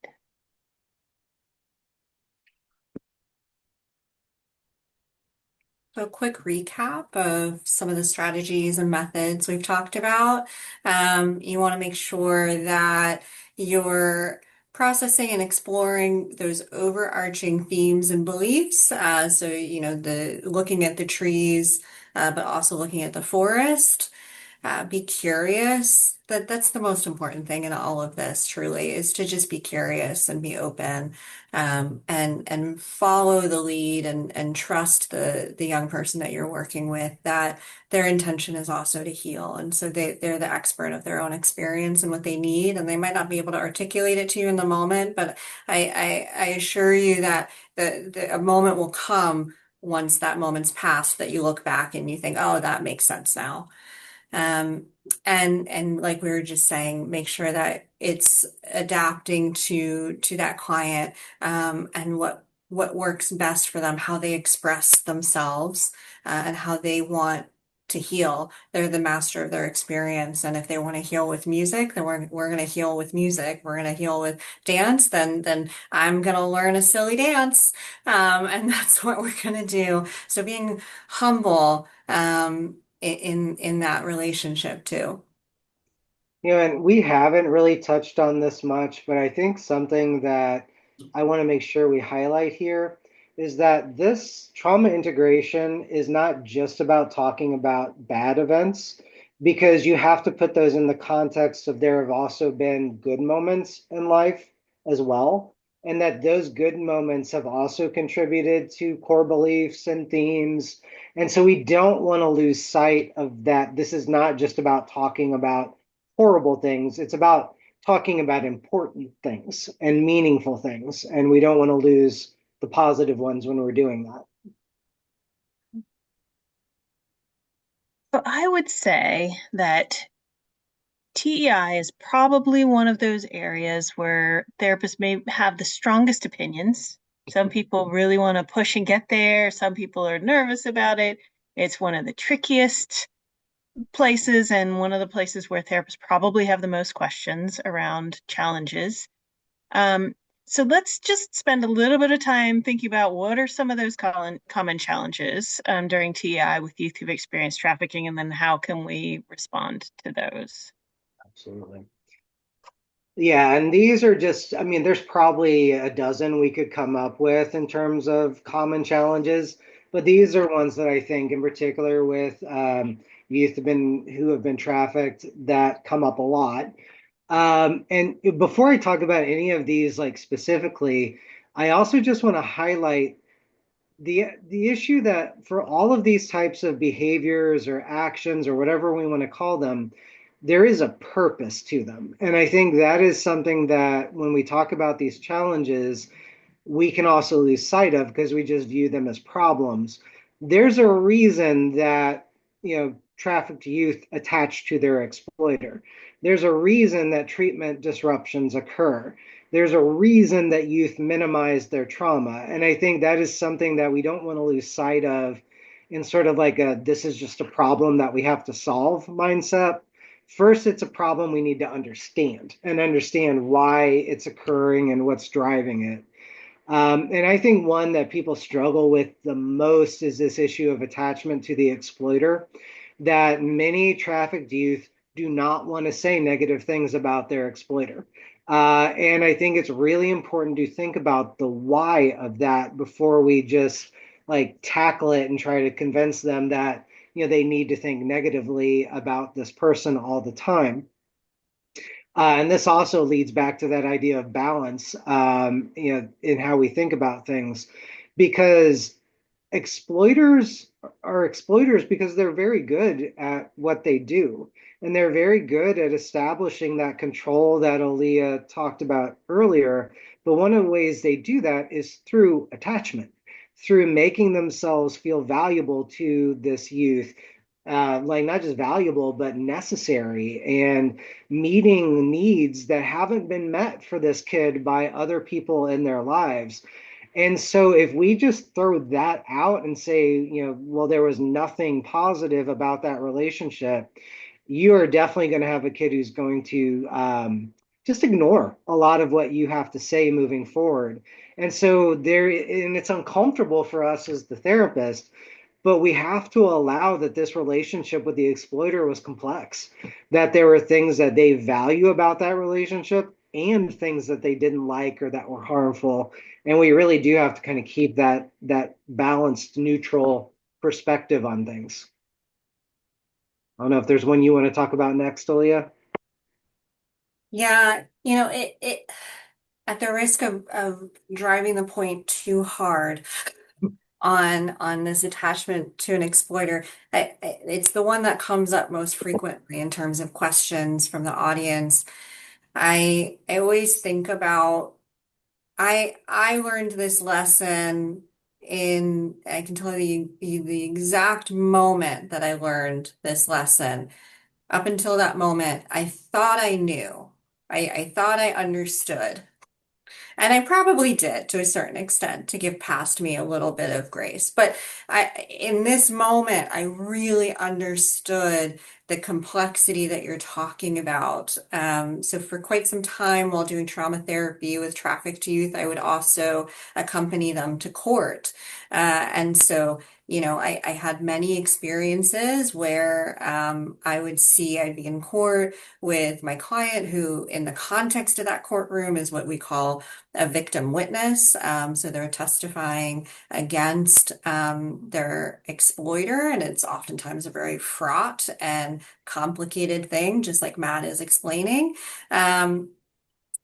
So a quick recap of some of the strategies and methods we've talked about. You want to make sure that you're processing and exploring those overarching themes and beliefs. So, the looking at the trees, but also looking at the forest. be curious. That's the most important thing in all of this, truly, is to just be curious and be open, and follow the lead and trust the young person that you're working with, that their intention is also to heal. And so they're the expert of their own experience and what they need, and they might not be able to articulate it to you in the moment, but I assure you that a moment will come once that moment's passed, that you look back and you think, oh, that makes sense now. Um, and like we were just saying, make sure that it's adapting to that client, and what works best for them, how they express themselves, and how they want to heal. They're the master of their experience, and if they want to heal with music, then we're going to heal with music. We're going to heal with dance, then I'm going to learn a silly dance, and that's what we're going to do. So being humble, in that relationship too. And we haven't really touched on this much, but I think something that I want to make sure we highlight here is that this trauma integration is not just about talking about bad events, because you have to put those in the context of there have also been good moments in life as well, and that those good moments have also contributed to core beliefs and themes. And so we don't want to lose sight of that. This is not just about talking about horrible things. It's about talking about important things and meaningful things. And we don't want to lose the positive ones when we're doing that. So I would say that TEI is probably one of those areas where therapists may have the strongest opinions. Some people really want to push and get there. Some people are nervous about it. It's one of the trickiest places and one of the places where therapists probably have the most questions around challenges. Um, so let's just spend a little bit of time thinking about what are some of those common challenges during TEI with youth who've experienced trafficking, and then how can we respond to those? Absolutely. Yeah, and these are just, I mean, there's probably a dozen we could come up with in terms of common challenges, but these are ones that I think, in particular, with youth who have been trafficked, that come up a lot. And before I talk about any of these, like specifically, I also just want to highlight the issue that for all of these types of behaviors or actions or whatever we want to call them, there is a purpose to them. And I think that is something that when we talk about these challenges, we can also lose sight of because we just view them as problems. There's a reason that, trafficked youth attach to their exploiter. There's a reason that treatment disruptions occur. There's a reason that youth minimize their trauma. And I think that is something that we don't want to lose sight of in sort of like this is just a problem that we have to solve mindset. First, it's a problem we need to understand and understand why it's occurring and what's driving it. And I think one that people struggle with the most is this issue of attachment to the exploiter, that many trafficked youth do not want to say negative things about their exploiter. And I think it's really important to think about the why of that before we just like tackle it and try to convince them that they need to think negatively about this person all the time. And this also leads back to that idea of balance, in how we think about things, because exploiters are exploiters because they're very good at what they do. And they're very good at establishing that control that Aaliyah talked about earlier. But one of the ways they do that is through attachment, through making themselves feel valuable to this youth, like not just valuable, but necessary, and meeting needs that haven't been met for this kid by other people in their lives. And so if we just throw that out and say, well, there was nothing positive about that relationship, you are definitely going to have a kid who's going to just ignore a lot of what you have to say moving forward. And it's uncomfortable for us as the therapist, but we have to allow that this relationship with the exploiter was complex, that there were things that they value about that relationship and things that they didn't like or that were harmful. And we really do have to kind of keep that balanced, neutral perspective on things. don't know if there's one you want to talk about next, Aaliyah. Yeah, it at the risk of driving the point too hard on this attachment to an exploiter, it's the one that comes up most frequently in terms of questions from the audience. I always think about I learned this lesson in I can tell you the exact moment that I learned this lesson. Up until that moment, I thought I knew. I thought I understood. And I probably did to a certain extent to give past me a little bit of grace. But in this moment, I really understood the complexity that you're talking about. So for quite some time while doing trauma therapy with trafficked youth, I would also accompany them to court. And so I had many experiences where I'd be in court with my client who, in the context of that courtroom, is what we call a victim witness. So they're testifying against their exploiter, and it's oftentimes a very fraught and complicated thing, just like Matt is explaining. And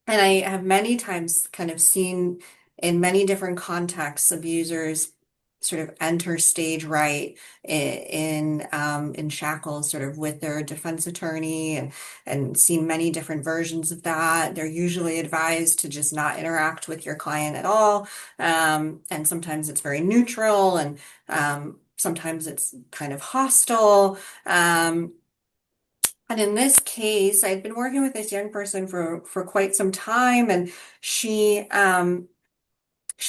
I have many times kind of seen in many different contexts abusers sort of enter stage right in shackles, sort of with their defense attorney, and seen many different versions of that. They're usually advised to just not interact with your client at all, and sometimes it's very neutral, and sometimes it's kind of hostile. And in this case, I'd been working with this young person for quite some time, and she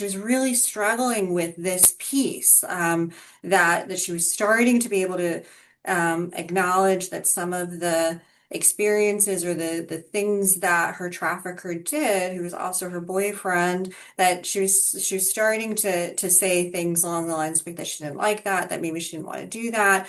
was really struggling with this piece, that she was starting to be able to acknowledge that some of the experiences or the things that her trafficker did, who was also her boyfriend, that she was starting to say things along the lines like that she didn't like that maybe she didn't want to do that.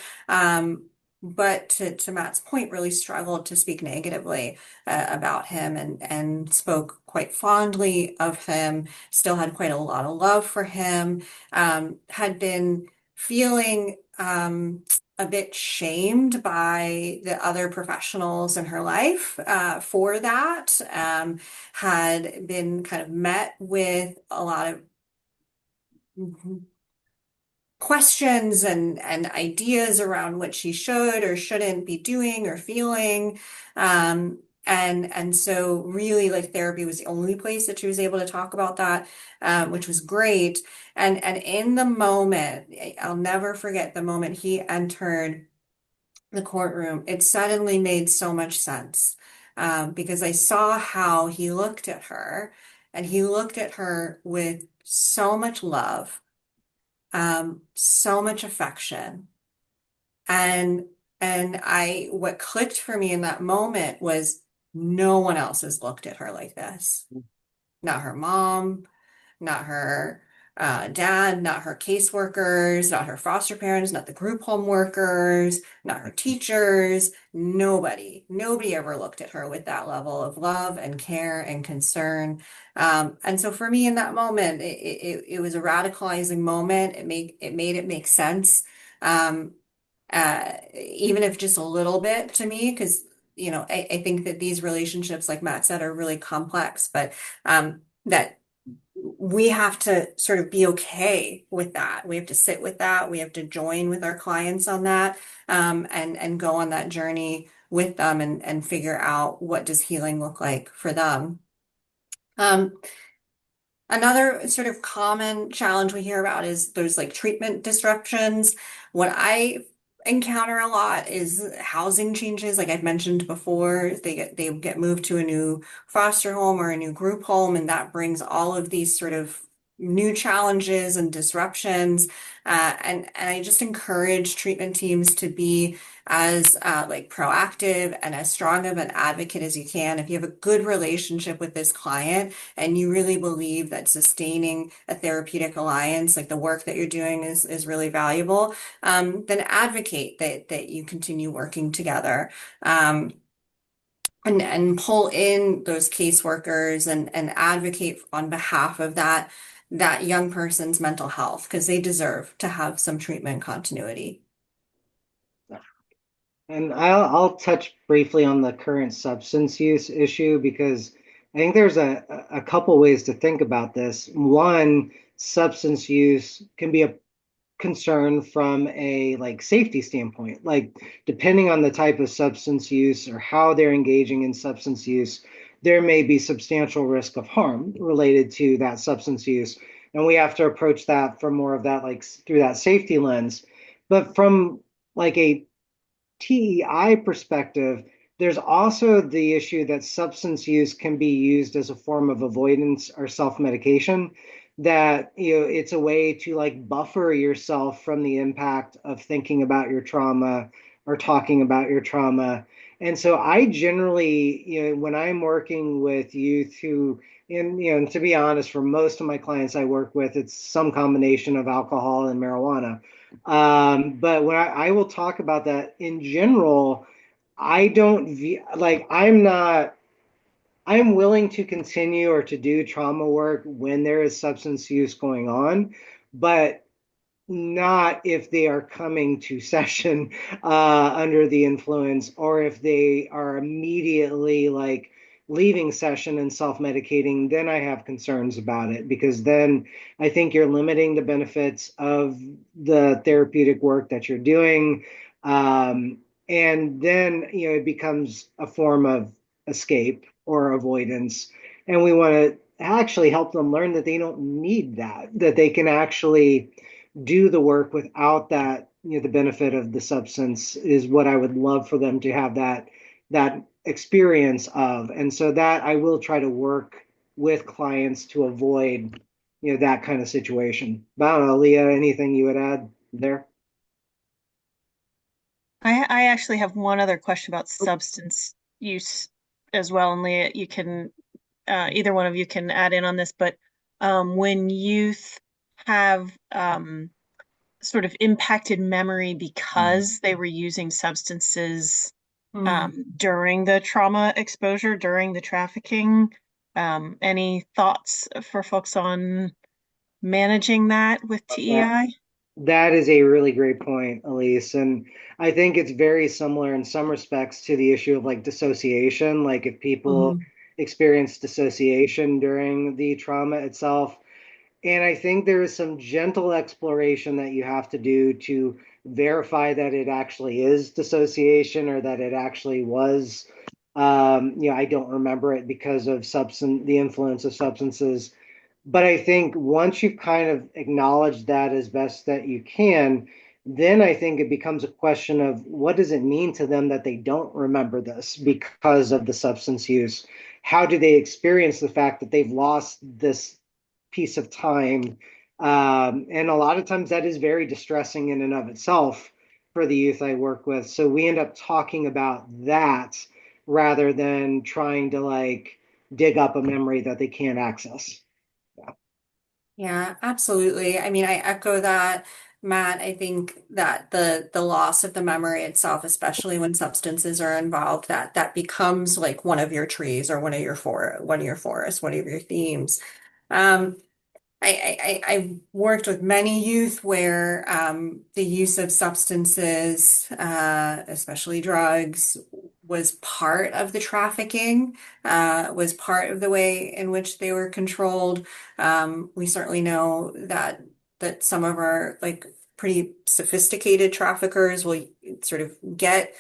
But to Matt's point, really struggled to speak negatively about him, and spoke quite fondly of him, still had quite a lot of love for him, had been feeling a bit shamed by the other professionals in her life for that, had been kind of met with a lot of questions and ideas around what she should or shouldn't be doing or feeling. And so really, like, therapy was the only place that she was able to talk about that, which was great. And in the moment, I'll never forget the moment he entered the courtroom, it suddenly made so much sense, because I saw how he looked at her, and he looked at her with so much love, so much affection. And what clicked for me in that moment was no one else has looked at her like this. Not her mom, not her dad, not her caseworkers, not her foster parents, not the group home workers, not her teachers. Nobody ever looked at her with that level of love and care and concern. And so for me in that moment, it was a radicalizing moment. It made it make sense. Even if just a little bit to me, because I think that these relationships, like Matt said, are really complex, but that we have to sort of be okay with that. We have to sit with that. We have to join with our clients on that, and go on that journey with them, and figure out what does healing look like for them. Um, Another sort of common challenge we hear about is those like treatment disruptions. What I encounter a lot is housing changes. Like I've mentioned before, they get moved to a new foster home or a new group home, and that brings all of these sort of new challenges and disruptions. And I just encourage treatment teams to be as like proactive and as strong of an advocate as you can. If you have a good relationship with this client and you really believe that sustaining a therapeutic alliance, like the work that you're doing is really valuable, then advocate that you continue working together. And pull in those caseworkers, and advocate on behalf of that young person's mental health, because they deserve to have some treatment continuity. And I'll touch briefly on the current substance use issue because I think there's a couple ways to think about this. One, substance use can be a concern from a like safety standpoint. Like depending on the type of substance use or how they're engaging in substance use, there may be substantial risk of harm related to that substance use. And we have to approach that from more of that like through that safety lens. But from like a TEI perspective, there's also the issue that substance use can be used as a form of avoidance or self-medication. That it's a way to like buffer yourself from the impact of thinking about your trauma or talking about your trauma. And so I generally, when I'm working with youth who, and to be honest, for most of my clients I work with, it's some combination of alcohol and marijuana. But when I will talk about that in general, I don't view, like I'm not, I'm willing to continue or to do trauma work when there is substance use going on, but not if they are coming to session under the influence or if they are immediately like leaving session and self-medicating, then I have concerns about it because then I think you're limiting the benefits of the therapeutic work that you're doing. And then, it becomes a form of escape or avoidance. And we want to actually help them learn that they don't need that, that they can actually do the work without that, the benefit of the substance is what I would love for them to have that experience of. And so that I will try to work with clients to avoid, that kind of situation. But I don't know, Leah, anything you would add there? I actually have one other question about substance use as well, and Leah, you can either one of you can add in on this, but when youth have sort of impacted memory because they were using substances Hmm. during the trauma exposure, during the trafficking, any thoughts for folks on managing that with That TEI? that is a really great point, Elise. And I think it's very similar in some respects to the issue of like dissociation. Like if people Hmm. experience dissociation during the trauma itself, and I think there is some gentle exploration that you have to do to verify that it actually is dissociation or that it actually was, I don't remember it because of the influence of substances. But I think once you've kind of acknowledged that as best that you can, then I think it becomes a question of what does it mean to them that they don't remember this because of the substance use? How do they experience the fact that they've lost this piece of time? And a lot of times that is very distressing in and of itself for the youth I work with. So we end up talking about that rather than trying to like dig up a memory that they can't access. Yeah. Yeah, absolutely. I mean, I echo that, Matt. I think that the loss of the memory itself, especially when substances are involved, that becomes like one of your trees or one of your forests, one of your themes. Um, I've worked with many youth where the use of substances, especially drugs, was part of the trafficking, was part of the way in which they were controlled. We certainly know that some of our like pretty sophisticated traffickers will sort of get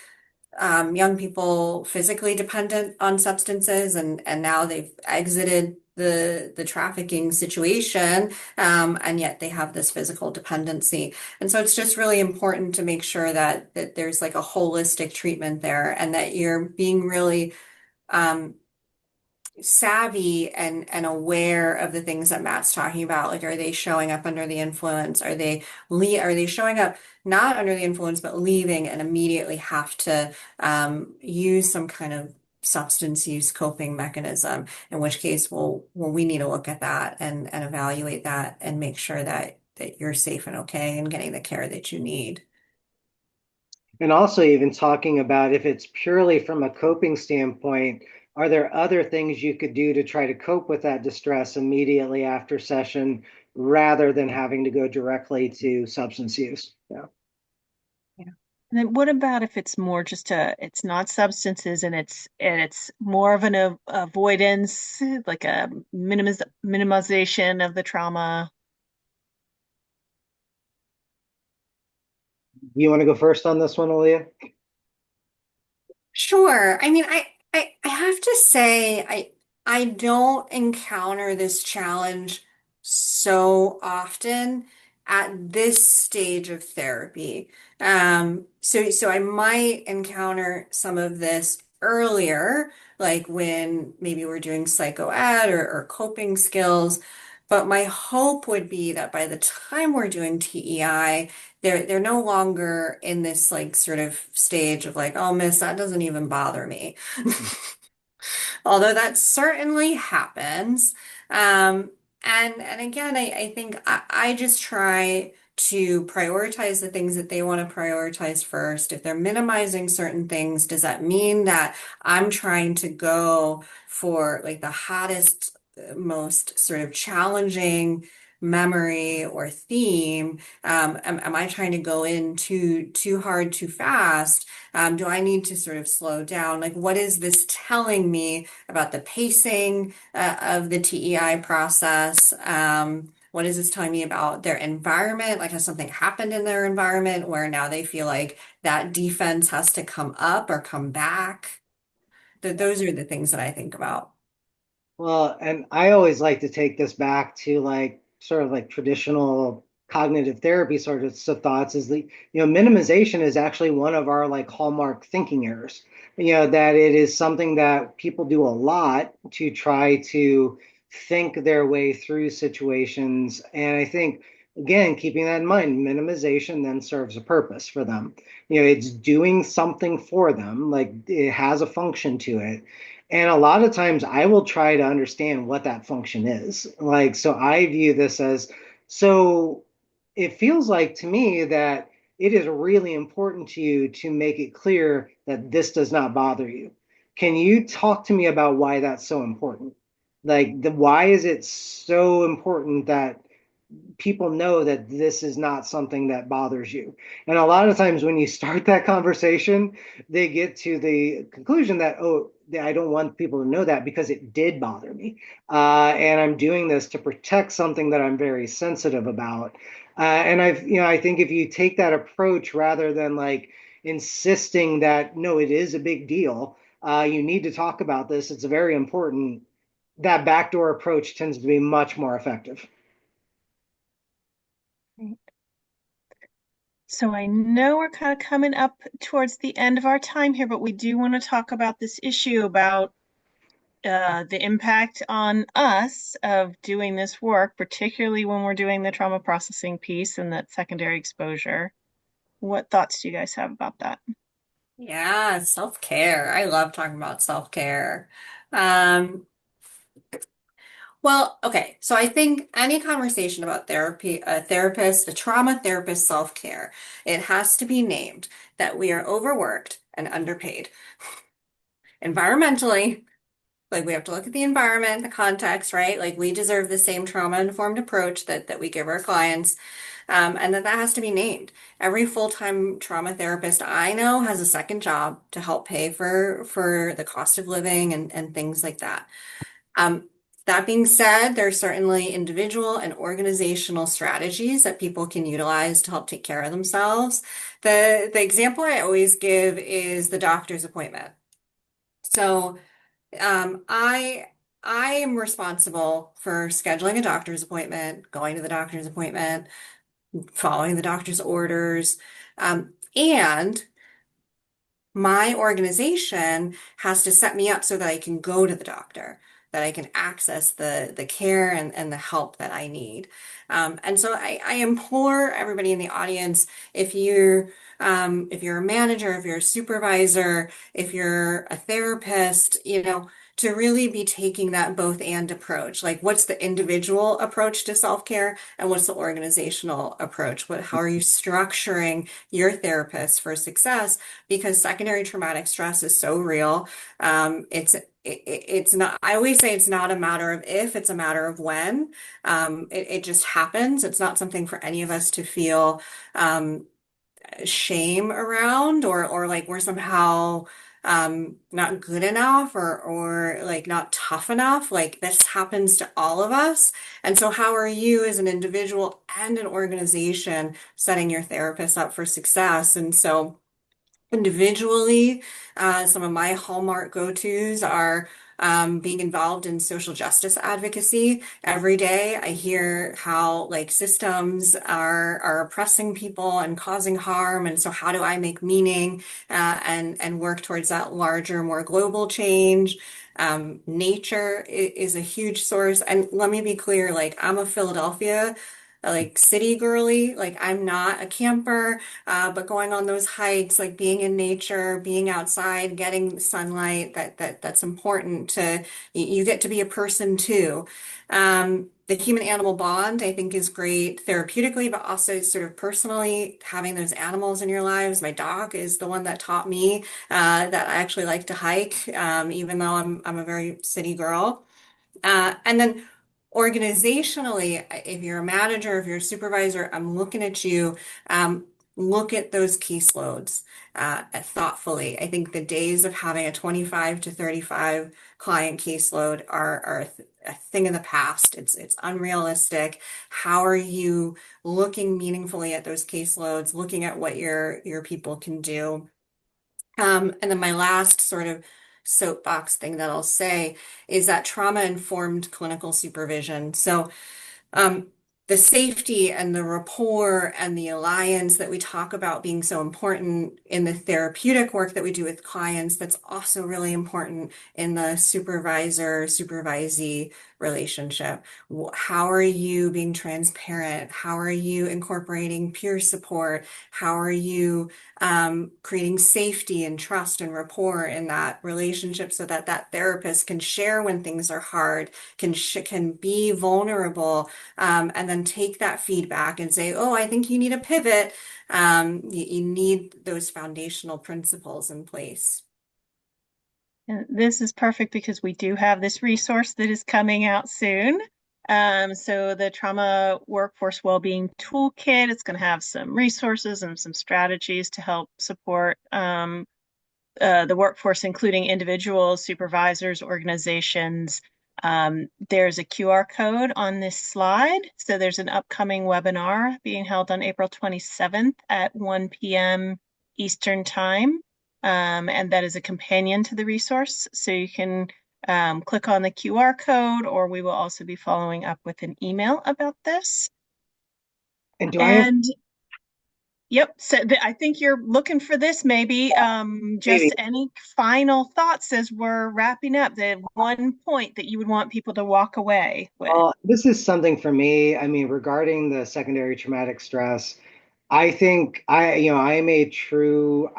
young people physically dependent on substances, and now they've exited the trafficking situation, and yet they have this physical dependency. And so it's just really important to make sure that there's like a holistic treatment there, and that you're being really um, savvy and aware of the things that Matt's talking about. Like, are they showing up under the influence? Are they showing up not under the influence, but leaving and immediately have to use some kind of substance use coping mechanism, in which case we need to look at that and evaluate that and make sure that you're safe and okay and getting the care that you need. And also, even talking about if it's purely from a coping standpoint, are there other things you could do to try to cope with that distress immediately after session rather than having to go directly to substance use? Yeah. Yeah. And then what about if it's more just it's not substances and it's more of an avoidance, like a minimization of the trauma? You want to go first on this one, Aaliyah? Sure. I mean, I have to say I don't encounter this challenge so often at this stage of therapy. So I might encounter some of this earlier, like when maybe we're doing psychoed or coping skills. But my hope would be that by the time we're doing TEI, they're no longer in this like sort of stage of like, oh, miss, that doesn't even bother me. Although that certainly happens. Um, and again, I think I just try to prioritize the things that they want to prioritize first. If they're minimizing certain things, does that mean that I'm trying to go for like the hottest, most sort of challenging memory or theme? Am I trying to go in too hard, too fast? Do I need to sort of slow down? Like, what is this telling me about the pacing of the TEI process? What is this telling me about their environment? Like, has something happened in their environment where now they feel like that defense has to come up or come back? Those are the things that I think about. Well, and I always like to take this back to like sort of like traditional cognitive therapy sort of thoughts is the, minimization is actually one of our like hallmark thinking errors. That it is something that people do a lot to try to think their way through situations. And I think, again, keeping that in mind, minimization then serves a purpose for them. It's doing something for them, like it has a function to it. And a lot of times I will try to understand what that function is. Like, so I view this as so it feels like to me that it is really important to you to make it clear that this does not bother you. Can you talk to me about why that's so important? Like the why is it so important that people know that this is not something that bothers you. And a lot of times when you start that conversation, they get to the conclusion that, oh, I don't want people to know that because it did bother me. And I'm doing this to protect something that I'm very sensitive about. And I think if you take that approach rather than like insisting that, no, it is a big deal, you need to talk about this, it's very important. That backdoor approach tends to be much more effective. So I know we're kind of coming up towards the end of our time here, but we do want to talk about this issue about the impact on us of doing this work, particularly when we're doing the trauma processing piece and that secondary exposure. What thoughts do you guys have about that? Yeah, self-care. I love talking about self-care. Um, Well, okay. So I think any conversation about therapy, a therapist, a trauma therapist, self-care, it has to be named that we are overworked and underpaid. Environmentally, like we have to look at the environment, the context, right? Like we deserve the same trauma-informed approach that we give our clients, and that has to be named. Every full-time trauma therapist I know has a second job to help pay for the cost of living and things like that. Um, that being said, there are certainly individual and organizational strategies that people can utilize to help take care of themselves. The example I always give is the doctor's appointment. So I am responsible for scheduling a doctor's appointment, going to the doctor's appointment, following the doctor's orders, and my organization has to set me up so that I can go to the doctor, that I can access the care and the help that I need. And so I implore everybody in the audience, if you're a manager, if you're a supervisor, if you're a therapist, to really be taking that both and approach. Like, what's the individual approach to self-care and what's the organizational approach? How are you structuring your therapist for success? Because secondary traumatic stress is so real. It's not, I always say it's not a matter of if, it's a matter of when. It just happens. It's not something for any of us to feel shame around, or like we're somehow not good enough, or like not tough enough. Like this happens to all of us. And so how are you as an individual and an organization setting your therapist up for success? And so individually, some of my hallmark go-tos are being involved in social justice advocacy. Every day, I hear how like systems are oppressing people and causing harm, and so how do I make meaning and work towards that larger, more global change? Nature is a huge source, and let me be clear, like I'm a Philadelphia. Like city girly, like I'm not a camper. But going on those hikes, like being in nature, being outside, getting sunlight, that's important to you get to be a person too. The human animal bond, I think, is great therapeutically, but also sort of personally, having those animals in your lives. My dog is the one that taught me that I actually like to hike, even though I'm a very city girl. And then organizationally, if you're a manager, if you're a supervisor, I'm looking at you. Look at those caseloads thoughtfully. I think the days of having a 25 to 35 client caseload are a thing of the past. It's unrealistic. How are you looking meaningfully at those caseloads, looking at what your people can do? And then my last sort of soapbox thing that I'll say is that trauma-informed clinical supervision. So um, the safety and the rapport and the alliance that we talk about being so important in the therapeutic work that we do with clients, that's also really important in the supervisor-supervisee relationship. How are you being transparent? How are you incorporating peer support? How are you creating safety and trust and rapport in that relationship so that that therapist can share when things are hard, can be vulnerable, and then take that feedback and say, oh, I think you need a pivot. You need those foundational principles in place. And this is perfect because we do have this resource that is coming out soon. So the Trauma Workforce Wellbeing Toolkit, it's going to have some resources and some strategies to help support the workforce, including individuals, supervisors, organizations. There's a QR code on this slide. So there's an upcoming webinar being held on April 27th at 1 p.m. Eastern Time. And that is a companion to the resource. So you can click on the QR code, or we will also be following up with an email about this. And do I have And yep. So I think you're looking for this maybe. maybe? Just any final thoughts as we're wrapping up, the one point that you would want people to walk away with. This is something for me. I mean, regarding the secondary traumatic stress, I think I am a true,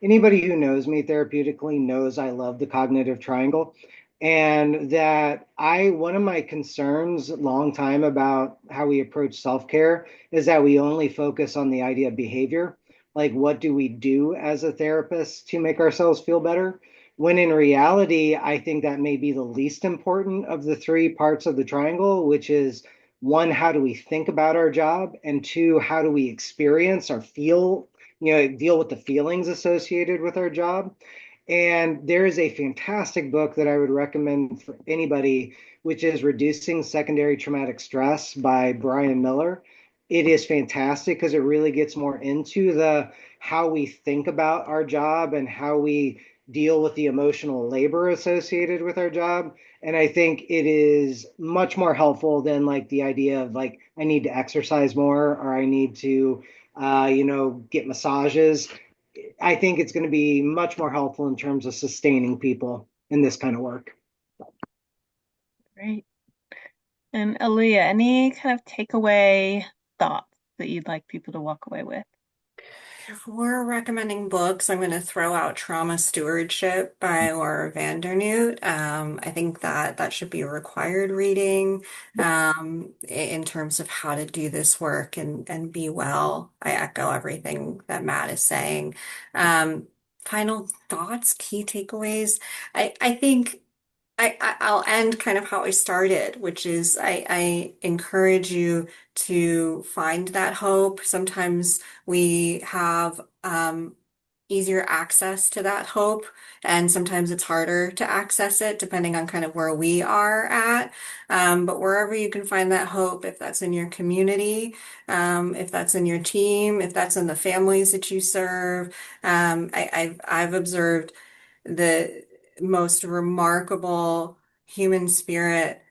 anybody who knows me therapeutically knows I love the cognitive triangle. And that one of my concerns a long time about how we approach self-care is that we only focus on the idea of behavior. Like, what do we do as a therapist to make ourselves feel better? When in reality, I think that may be the least important of the three parts of the triangle, which is one, how do we think about our job? And two, how do we experience or feel, deal with the feelings associated with our job? And there is a fantastic book that I would recommend for anybody, which is Reducing Secondary Traumatic Stress by Brian Miller. It is fantastic because it really gets more into the how we think about our job and how we deal with the emotional labor associated with our job. And I think it is much more helpful than like the idea of like I need to exercise more or I need to get massages. I think it's going to be much more helpful in terms of sustaining people in this kind of work. Great. And Aaliyah, any kind of takeaway thoughts that you'd like people to walk away with? If we're recommending books, I'm going to throw out Trauma Stewardship by Laura Vandernoot. I think that should be a required reading in terms of how to do this work and be well. I echo everything that Matt is saying. Final thoughts, key takeaways. I think I'll end kind of how I started, which is I encourage you to find that hope. Sometimes we have easier access to that hope, and sometimes it's harder to access it depending on kind of where we are at. But wherever you can find that hope, if that's in your community, if that's in your team, if that's in the families that you serve, I've observed the most remarkable human spirit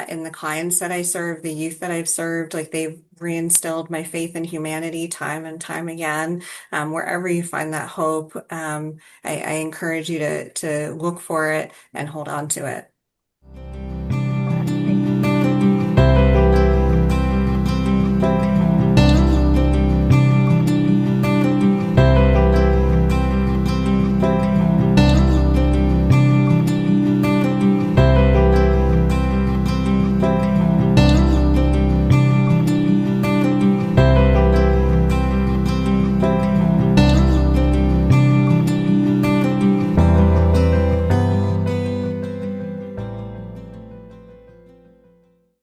in the clients that I serve, the youth that I've served. Like they've reinstilled my faith in humanity time and time again. Wherever you find that hope, I encourage you to look for it and hold on to it.